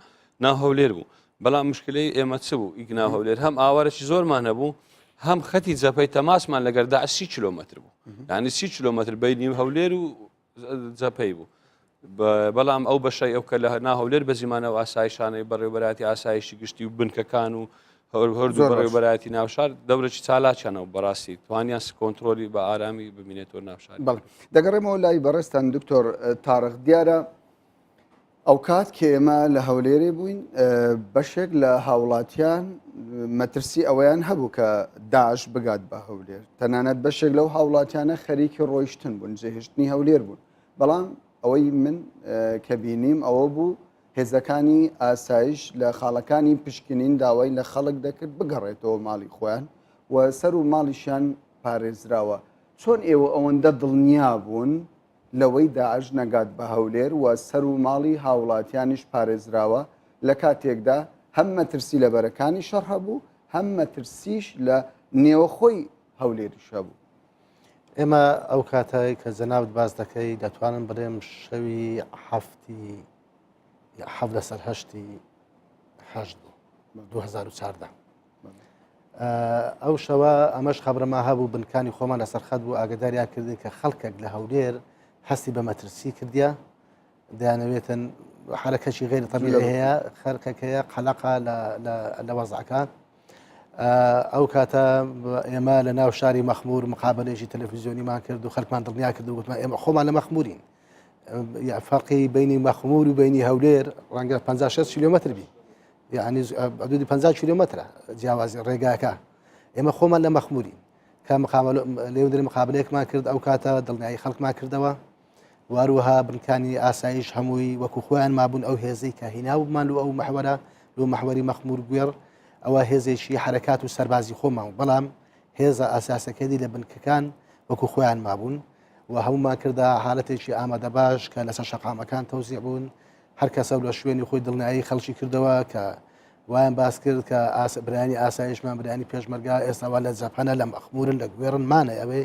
ناو هەولێر بوو بەڵام مشکلەی ئێمە چ بوو ئیک ناو هەولێر هەم ئاوارەی زۆرمان هەبوو هەم خەتی جەپەی تەماسمان لەگەردا 30 کیلۆمەتر بوو یعنی 30 کیلۆمەتر بینی هەولێر و جەپەی بوو بەڵام ئەو بەشەی ئەو کە لە ناو هەولێر بە زیمانەوە ئاسایشانەی بەڕێوەبەراتی ئاسایشی گشتی و بنکەکان و هەردوو بەڕێوەبەراتی ناوشار دەورێکی چالاکیانەوە بەڕاستی توانیان کۆنتترۆلی بە ئارامی ببینێتەوە ناوشار دەگەڕێمەوە لای بەڕێستان دکتۆر تارق دیارە ئەو کات کە ئێمە لە هەولێرێ بووین بەشێک لە هاوڵاتیان مەترسی ئەوەیان هەبوو کە داعش بگات بە هەولێر تەنانەت بەشێک لەو هاوڵاتیانە خەریکی ڕۆیشتن بوون جێهێشتنی هەولێر بوون بەڵام ئەوەی من کە بینیم ئەوە بوو هێزەکانی ئاسایش لە خاڵەکانی پشکنین داوای لە خەڵک دەکرد بگەڕێتەوە ماڵی خۆیان و سەر و ماڵیشیان پارێزراوە چۆن ئێوە ئەوەندە دڵنیا بوون لەوەی داعش نەگات بە هەولێر و سەر و ماڵی هاوڵاتیانیش پارێزراوە لە کاتێکدا هەم مەترسی لە بەرەکانی شەڕ هەبوو هەم مەترسیش لە نێوەخۆی هەولێریش هەبوو ئێمە ئەو کاتای کە جەنابەت باز دەکەی دەتوانم بڵێم شەوی حەفت لەسەر هەشتی هەشت بوو 2014 ئەو شەوە ئەمەش خەبرەما هەبوو بنکانی خۆمان لەسەر خەت بوو ئاگداریان کردی کە خەڵکێک لە هەولێر هەستی بە مەترسی کردیا دەیانەوێتن حرەکەشی غێری طەبیعی هەیە خەرکەکەیە قەلەقە لە وەزعەکان ئەو کاتە ئێمە لە ناو شاری مەخمور مقابلێکی تەلەڤیزیۆنیمان کرد و خەڵکمان دڵنیا کرد و گوتمان ئێمە خۆمان لە مەخمورین فەرقی بینی مەخمور و بینی هەولێر ڕەنگە 56 کیلۆمەتر بی یعنی حدودی 50 کیلۆمەترە جیاوازی ڕێگاکە ئێمە خۆمان لە مەخمورین کە لێودرێ مقابلەیەکمان کرد ئەو کاتە دڵنیایی خەڵکمان کردەوە واروها بنکانی ئاسایش هەمووی وەکو خۆیان مابوون ئەو هێزەی کە هیناومان و ئەو مەحوەرە لەو مەحوەری مەخمور گوێڕ ئەوە هێزێکی حرەکات و سەربازی خۆمان بەڵام هێزە ئاساسەکەی لە بنکەکان وەکو خۆیان مابوون و هەمومان کردا حالەتێکی ئامادە باش کە لەسەر شەقامەکان تەوزیع بوون هەر کەسە لە شوێنی خۆی دڵنیایی خەڵکی کردەوە کە وایان باس کرد کە برانی ئاسایشمان برانی پێشمەرگا ئێستاوا لە جەپەنە لە مەخمورن لە گوێڕن مانە ئەوێ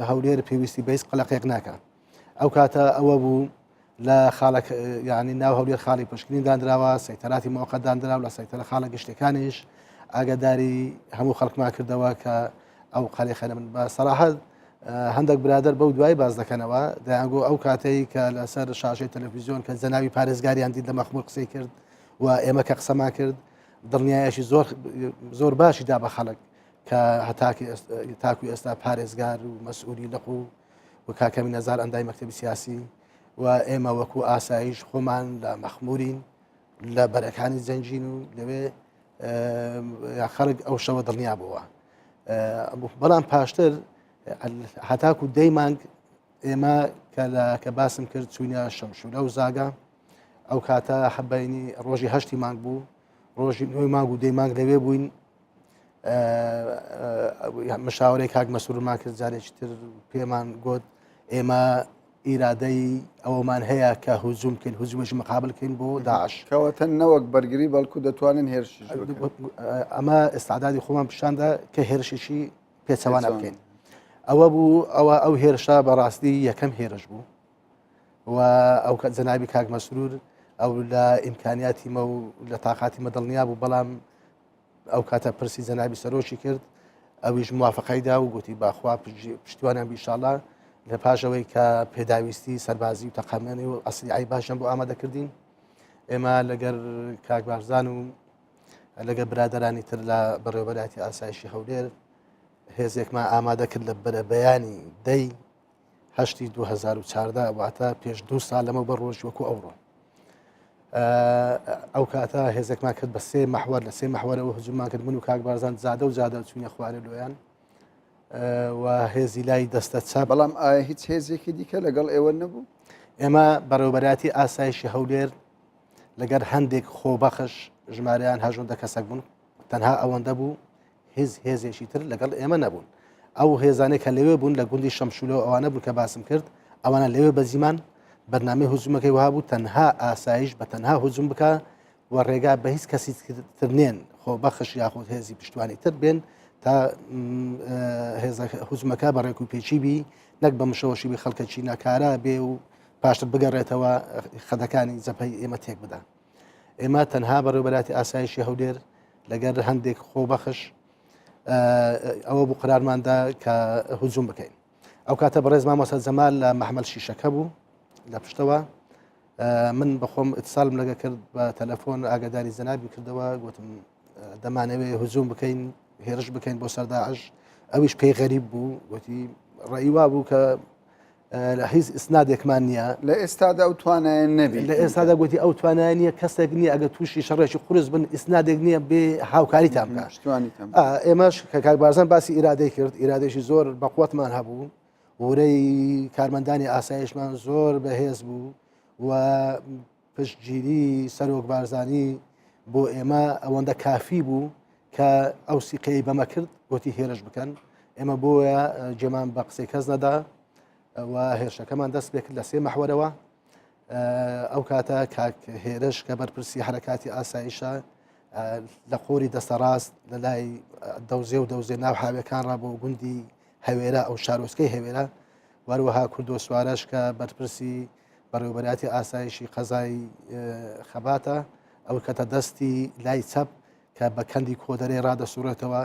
هەولێر پێویستی بەیس قەلەقێک ناکە ئەو کاتە ئەوە بوو لە خاڵک یعنی ناو هەولێر خاڵی پشکنین دانراوە سەیتەراتی مۆقەت دانراوە لە سەیتەرە خاڵە گشتەکانیش ئاگاداری هەموو خەڵکمان کردەوە کە ئەو قەلێخە من بە سەراحەت هەندێک برادر بەو دوای باز دەکەنەوە دەیانگۆ ئەو کاتەی کە لەسەر شاشەی تەلەڤیزیۆن کە جەناوی پارێزگاریان دیت لە مەخمور قسەی کرد و ئێمە کە قسەمان کرد دڵنیایەکی زۆر باشی دا بە خەڵک کە تاکوی ئێستا پارێزگار و مەسئولی لەق و کاکەمی نەزار ئەندای مەکتەبی سیاسی و ئێمە وەکو ئاسایش خۆمان لە مەخمورین لە بەرەکانی زەنجین و لەوێ خەڵک ئەو شەوە دڵنیا بووە بەڵام پاشتر هەتاکو دەی مانگ ئێمە کە باسم کرد چوونە شەمشورە و زاگا ئەو کاتە حەبینی ڕۆژی هەشتی مانگ بوو ڕۆژی نوێی مانگ و دەی مانگ لەوێ بووین مشاورەی کاک مەسوورمان کرد جارێکی تر پێمان گوت ئێمە ئیرادەی ئەوەمان هەیە کە هوزوم بکەین هوزومێکی مقابل بکەین بۆ داعش کەواتە نەوەک بەرگری بەڵکو دەتوانن هێرشی ئەمە ئێستعدادی خۆمان پیشاندا کە هێرشیشی پێچەوانە بکەین ئەوە بوو ئەو هێرشە بەڕاستی یەکەم هێرش بوو و ئەو جەنابی کاک مەسرور ئەو لە ئیمکانیاتیمە و لە تااقاتیمە دڵنیا بوو بەڵام ئەو کاتە پرسی جەنابی سەرۆکی کرد ئەویش موافقەیدا و گوتی باخوا پشتیوانیان بیشاڵە لە پاشەوەی کە پێداویستی سەربازی و تەقامێنی و ئەسلیعی باشیان بۆ ئامادەکردین ئێمە لەگەر کاک بارزان و لەگە برادرانی تر لە بەڕێوەبەراتی ئاسایشی هەولێر هێزێکمان ئامادە کرد لە بەرەبەیانی دەی هەشتی 2014 واتە پێش 2 ساڵ لەمە بە ڕۆژ وەکو ئەوڕۆ ئەو کاتە هێزێکمان کرد بە 3 مەحوەر لە 3 مەحوەرەوە هجوممان کرد من و کاک بارزان زادە و زادە چوونە خوارە لۆیان و هێزی لای دەستە چاپ بەڵام ئایا هیچ هێزێکی دیکە لەگەڵ ئێوە نەبوو ئێمە بەڕێوەبەراتی ئاسایشی هەولێر لەگەر هەندێک خۆبەخش ژمارەیان هەژۆندە کەسەک بوون تەنها ئەوەندە بوو هێزێکی تر لەگەڵ ئێمە نەبوون ئەو هێزانێک کە لەوێ بوون لە گوندی شەمشولەوە ئەوانە بوون کە باسم کرد ئەوانە لەوێ بە زیمان بەرنامەی هجوومەکەی وها بوو تەنها ئاسایش بە تەنها هجووم بکە و ڕێگا بە هیچ کەسی تر نێن خۆبەخش یاخود هێزی پشتوانی تر بێن تا هجوومەکە بە ڕێک و پێچی بی نەک بە مشەوەشی بی خەڵکەچی ناکارە بێ و پاشتر بگەڕێتەوە خەدەکانی جەپەی ئێمە تێک بدە ئێمە تەنها بەڕێوەبەراتی ئاسایشی هەولێر لەگەر هەندێک خۆبەخش ئەوە بوو قرارماندا کە هجووم بکەین ئەو کاتە بەڕێز مامۆستا جەمال لە مەحمەل شیشەکە بوو لە پشتەوە من بەخۆم ئتصالم لەگە کرد بە تەلەفۆن ئاگاداری جەنابی کردەوە گوتم دەمانەوێت هجووم بکەین هێرش بکەین بۆ سەر داعش ئەویش پێی غەریب بوو گوتی ڕێیوا بوو کە هیچ ئیسنادێکمان نییە لە ئێستادا ئەو توانایە نەبی لە ئێستادا گوتی ئەو توانای نییە کەسێک نییە ئەگە تووشی شەڕێکی قورس بن ئیسنادێک نییە بێ هاوکاری تام بکە ئێمەش کە کاک بارزان باسی ئیرادەی کرد ئیرادێکی زۆر بەقوتمان هەبوو وەرەی کارمەندانی ئاسایشمان زۆر بەهێز بوو و پشتگیری سەرۆک بارزانی بۆ ئێمە ئەوەندە کافی بوو کە ئەو سیقەی بەمە کرد گوتی هێرش بکەن ئێمە بۆیە جێمان بە قسەی کەس نەدا و هێرشەکەمان دەست پێ کرد لە 3 مەحوەرەوە ئەو کاتە کاک هێرش کە بەرپرسی حرەکاتی ئاسایشە لە قۆری دەستەڕاست لە لای دەوزێ و دەوزێ ناو حاوەکان ڕابۆ گوندی هەوێرە ئەو شارۆچکەی هەوێرە وەروەها کوردۆ سوارەش کە بەرپرسی بەڕێوەبەراتی ئاسایشی قەزای خەباتە ئەو کەتە دەستی لای چەپ کە بە کەندی کۆدەرێ ڕادەسوورێتەوە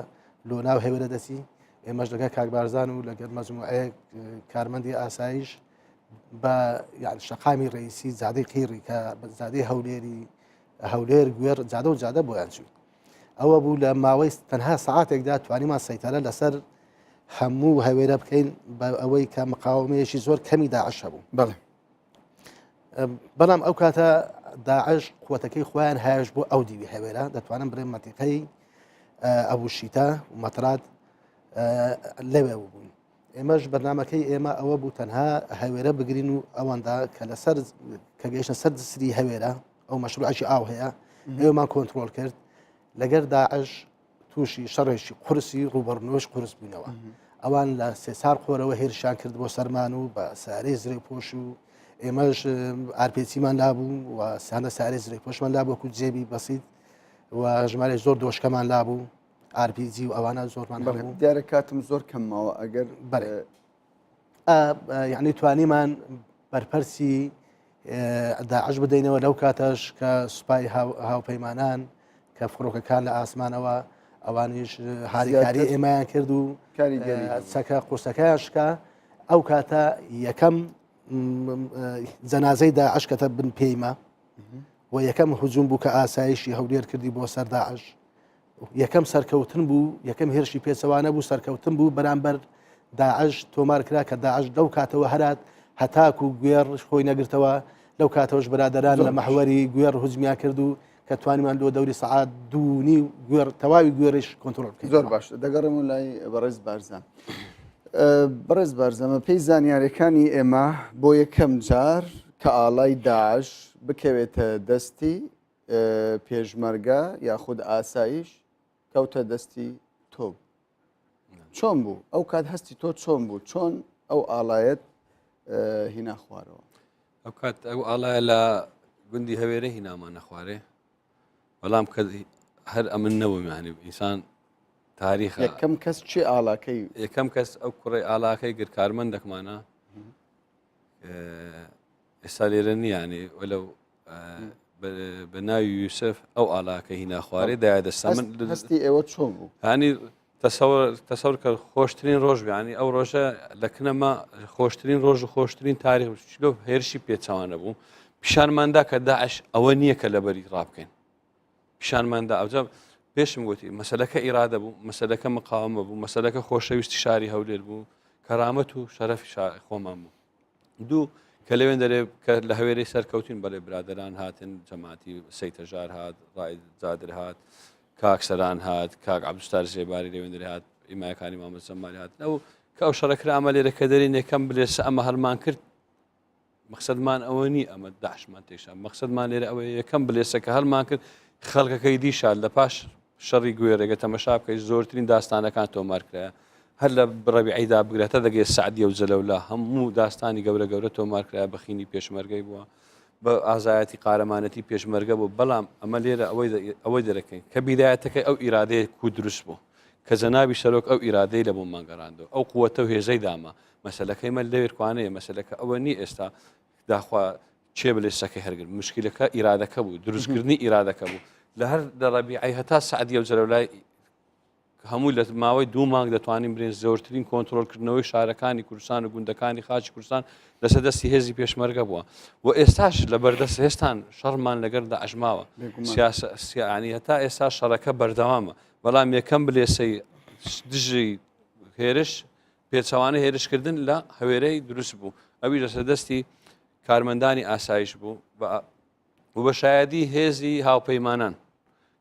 لۆ ناو هەوێرە دەچی ئێمەش لەگە کاکبارزان و لەگەر مەجموعەیە کارمەندی ئاسایش بە شەقامی ڕئیسی زادەی قیڕی کە زادەی هەولێر گوێر جادە و جادە بۆیان چووی ئەوە بوو لە ماوەی تەنها سەعاتێکدا توانیمان سەیطرە لەسەر هەموو هەوێرە بکەین بە ئەوەی کە مقاومەیەشی زۆر کەمی داعش هەبوو بەڵام ئەو کاتە داعش قوتەکەی خۆیان هایش بۆ ئەو دیوی هەوێرە دەتوانم بڕێن مەتیقەی ئەبوو شیتا و مەتراد لەوێ بوون ئێمەش بەرنمەکەی ئێمە ئەوە بوو تەنها هەوێرە بگرین و ئەوەندا کە لەسەر کە گەیشتە سەر سری هەوێرە ئەو مەشروعی ئاو هەیە ئێوەمان کۆنتترۆل کرد لەگەر داعش تووشی شەڕێکی قورسی ڕوبەرنەوەش قورس بوونەوە ئەوان لە سێسار قۆرەوە هێرشان کرد بۆ سەرمان و بە سارەی زرێ پۆش و ئێمەش ئارپێچیمان لابوو و سانە سارێ زرێ پۆشمان لا بۆکو جێبی بەسییت و ژمارە زۆر دۆشکەمان لابوو ئارپیجی و ئەوانە زۆرمان بەڵێ دیارە کاتم زۆر کەمەوە ئەگەر یعنی توانیمان بەرپەرسی داعش بدەینەوە لەو کاتەش کە سوپای هاوپەیمانان کە فڕۆکەکان لە ئاسمانەوە ئەوانیش هاریکاری ئێمەیان کرد و چەکە قورسەکەیشکە ئەو کاتە یەکەم جەنازەی داعش کەتە بن پێیمە و یەکەم هجوم بوو کە ئاسایشی هەولێر کردی بۆ سەر داعش یەکەم سەرکەوتن بوو یەکەم هێرشی پێچەوانە بوو سەرکەوتن بوو بەرامبەر داعش تۆمار کرا کە داعش لەو کاتەوە هەرات هەتاک و گوێر خۆی نەگرتەوە لەو کاتەوەش برادەران لە مەحوەری گوێر هجمیان کرد و کە توانیمان لۆ دەوری سەعات دوونی و گوێر تەواوی گوێرش کۆنتترۆل بکەین زۆر باش دەگەڕم و لای بەڕێز بارزان بەڕێز بارزەمە پێی زانیاریەکانی ئێمە بۆ یەکەم جار کە ئاڵای داعش بکەوێتە دەستی پێشمەرگە یاخود ئاسایش کەوتە دەستی تۆ چۆن بوو ئەو کات هەستی تۆ چۆن بوو چۆن ئەو ئاڵایەت هینا خوارەوە ئەو کات ئەو ئاڵایە لە گوندی هەوێرە هینامان نەخوارێ بەڵام کە هەر ئەمن نەبووم یعنی ئینسان تاریخە یەکەم کەس چێ ئاڵاکەی یەکەم کەس ئەو کوڕی ئاڵاکەی گرکارمەندێکمانە ئێستا لێرە نییانی وەلەو بە ناوی یوسف ئەو ئاڵاکە هینا خوارێ دای دەستا من هەستی ئێوە چۆن بوو هانی تەسەور کە خۆشترین ڕۆژ بیانی ئەو ڕۆژە لە کنەما خۆشترین ڕۆژ و خۆشترین تاریخ لۆ هێرشی پێچەوانە بوو پیشانماندا کە داعش ئەوە نییە کە لەبەری ڕابکەین پیشانماندا ئەوجا پێشم گوتی مەسەلەکە ئیرادە بوو مەسەلەکە مقاومە بوو مەسەلەکە خۆشەویستی شاری هەولێر بوو کەرامەت و شەرەفی خۆمان بوو دوو کە لەوێن دەرێ کە لە هەوێرەی سەرکەوتین بەڵێ برادەران هاتن جەماتی سەید هەژار هات ڕای جادر هات کاک سەران هات کاک عەبدولستار زێباری لەوێن دەرێ هات ئیمایەکانی مامەد زەماری هات ئەو کە ئەو شەڕەکرا ئەمە لێرە کە دەرین یەکەم بلێسە ئەمە هەرمان کرد مەقسەدمان ئەوە نی ئەمە داعشمان تێکشان مەقسەدمان لێرە ئەوە یەکەم بلێسە کە هەرمان کرد خەڵکەکەی دیشان لە پاش شەڕی گوێرەگە تەمەشا بکەی زۆرترین داستانەکان تۆمار کرایە هەر لە ڕەبیعیدا بگرێتە دەگەێت سعدیە و جەلەولا هەموو داستانی گەورە گەورە تۆمار کرایە بەخینی پێشمەرگەی بووە بە ئازایەتی قارەمانەتی پێشمەرگە بوو بەڵام ئەمە لێرە ئەوەی دەرەکەین کە بیدایەتەکەی ئەو ئیرادەیە کو دروست بوو کە جەنابی سەرۆک ئەو ئیرادەی لە بۆ مانگەڕاندەوە ئەو قووەتە و هێزەی داما مەسەلەکەی مە لەوێرکوانەیە مەسەلەکە ئەوە نی ئێستا داخوا چێ بلێسەکەی هەرگر مشکلەکە ئیرادەکە بوو دروستکردنی ئیرادەکە بوو لە هەر دەڕەبیعی هەتا سعدیە و جەلەولای هەموو لە ماوەی 2 مانگ دەتوانین برێن زۆرترین کۆنتترۆلکردنەوەی شارەکانی کوردستان و گوندەکانی خاچی کوردستان لەسەر دەستی هێزی پێشمەرگە بووە و ئێستاش لە بەردەست هێستان شەڕمان لەگەر داعشماوە سیانی هەتا ئێستا شەڕەکە بەردەوامە بەڵام یەکەم بلێسەی دژی هێرش پێچەوانە هێرشکردن لە هەوێرەی دروست بوو ئەوی لەسەر دەستی کارمەندانی ئاسایش بوو و بە شایەدی هێزی هاوپەیمانان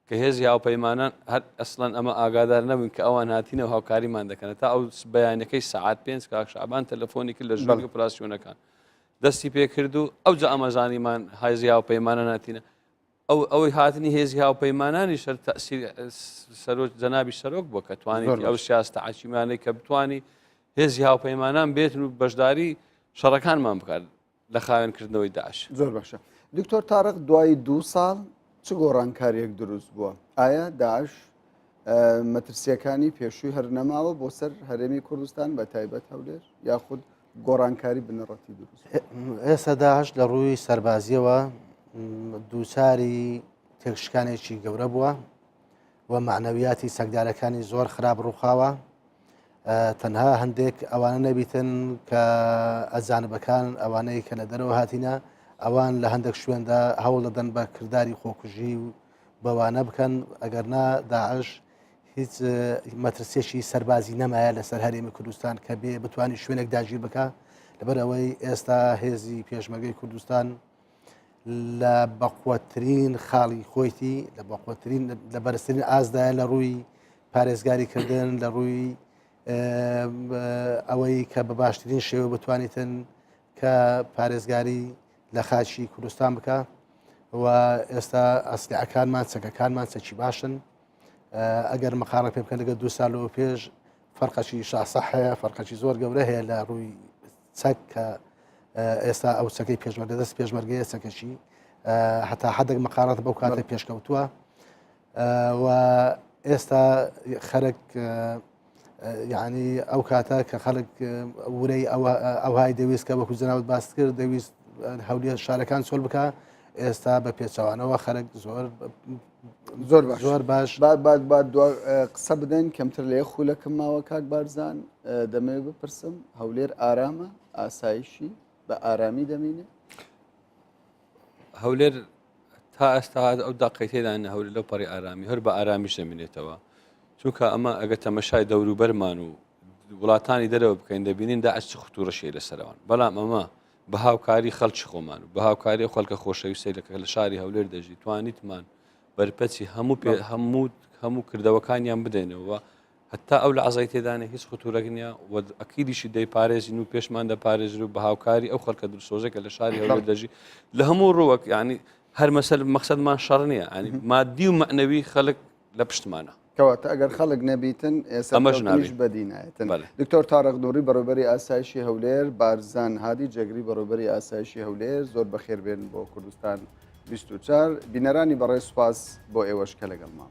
کە هێزی هاوپەیمانان هەر ئەسڵەن ئەمە ئاگادار نەبوون کە ئەوان هاتینەوە هاوکاریمان دەکەن تا ئەو بەیانەکەی سەعات 5 کاک شعبان تەلەفۆنی کرد لە ژوورگە ئۆپراسیۆنەکان دەستی پێکرد و ئەو جا ئەمەزانیمان هێزی هاوپەیمانە ناتینە ئەوەی هاتنی هێزی هاوپەیمانانی شەر تەئسیر سەرۆک جەنابی سەرۆک بووە کە توانێت ئەو سیاستە عاچیمانەی کە بتوانی هێزی هاوپەیمانان بێتن و بەشداری شەڕەکانمان بکات لە خاوێنکردنەوەی داعش زۆر باشە دکتۆر تارق دوای 2 ساڵ چ گۆڕانکاریەک دروست بووە ئایا داعش مەترسیەکانی پێشووی هەر نەماوە بۆ سەر هەرێمی کوردستان بە تایبەت هەولێر یاخود گۆڕانکاری بنەڕەتی دروست. ئێستا داعش لە ڕووی سەربازیەوە دووچاری تێکشکانێکی گەورە بووە و معنەویاتی سەگدارەکانی زۆر خراپ ڕووخاوە. تەنها هەندێک ئەوانە نەبیتن کە ئەجانبەکان ئەوانەی کە لە دەرەوە هاتینە ئەوان لە هەندێک شوێندا هەوڵ دەدەن بە کردداری خۆکوژی و بەوانە بکەن ئەگەرنا داعش هیچ مەترسێکی سەربازی نەمایە لەسەر هەرێمی کوردستان کە بێ بتوانانی شوێنێک داگیر بکە لەبەر ئەوەی ئێستا هێزی پێشمەرگەی کوردستان لە بەقوەترین خاڵی خۆیتی لە بەقوەترین لە بەرزترین ئازدایە لە ڕووی پارێزگاریکردن لە ڕووی ئەوەی کە بە باشترین شێوە بتوانیتن کە پارێزگاری لە خاچی کوردستان بکە و ئێستا ئەسلیعەکانمان چەکەکانمان چەکی باشن. ئەگەر مەخارە پێ بکەن لەگە 2 ساڵەوە پێش فەرقەشی شاسە هەیە فەرقەشی زۆر گەورە هەیە لە ڕووی چەک کە ئێستا ئەو چەکەی پێشمەرگە دەست پێشمەرگەیە چەکەشی هەتا حەدێک مەقارەت بەو کاتە پێشکەوتووە و ئێستا خەرک یعنی ئەو کاتە کە خەڵک ورەی ئەوهای دەویست کە وەکو جەناوت باست کرد دەویست هەولێر شارەکان سۆل بکە ئێستا بە پێچەوانەوە خەرک زۆر باش قسە بدەین کەمتر لێ خولەکەم ماوە کاک بارزان دەمەوێت بپرسم هەولێر ئارامە ئاسایشی بە ئارامی دەمینێ هەولێر تا ئێستا ئەو داقەی تێدان هەولێر لەو پەڕی ئارامی هەر بە ئارامیش دەمێنێتەوە چونکە ئەمە ئەگە تەمەشای دەوروبەرمان و وڵاتانی دەرەوە بکەین دەبینین داعش چ خطورەشی لەسەرەوەن بەڵام ئەمە بە هاوکاری خەڵکی خۆمان و بە هاوکاری خەڵکە خۆشەویستەی لە شاری هەولێر دەژی توانیتمان بەرپەچی هەموو کردەوەکانیان بدەینەوە هەتا ئەو لە عەزای تێدانێ هیچ خطورەک نییە و ئەکیدیشی دەیپارێزین و پێشمان دەپارێزر و بە هاوکاری ئەو خەڵکە دروسۆزێکە لە شاری هەولێر دەژی لە هەموو ڕووەک یعنی هەر مەقسەدمان شەڕ نییە ینی مادی و معنەوی خەڵک لە پشتمانە کەواتە ئەگەر خەڵک نەبیتن ئێستا بەدینایەتن. دکتۆر تارق نووری بەڕێوەبەری ئاسایشی هەولێر، بارزان هادی جەگری بەڕێوەبەری ئاسایشی هەولێر زۆر بەخێربێن بۆ کوردستان 24 بینەرانی بەڕێ سوپاس بۆ ئێوەشکە لەگەڵمان.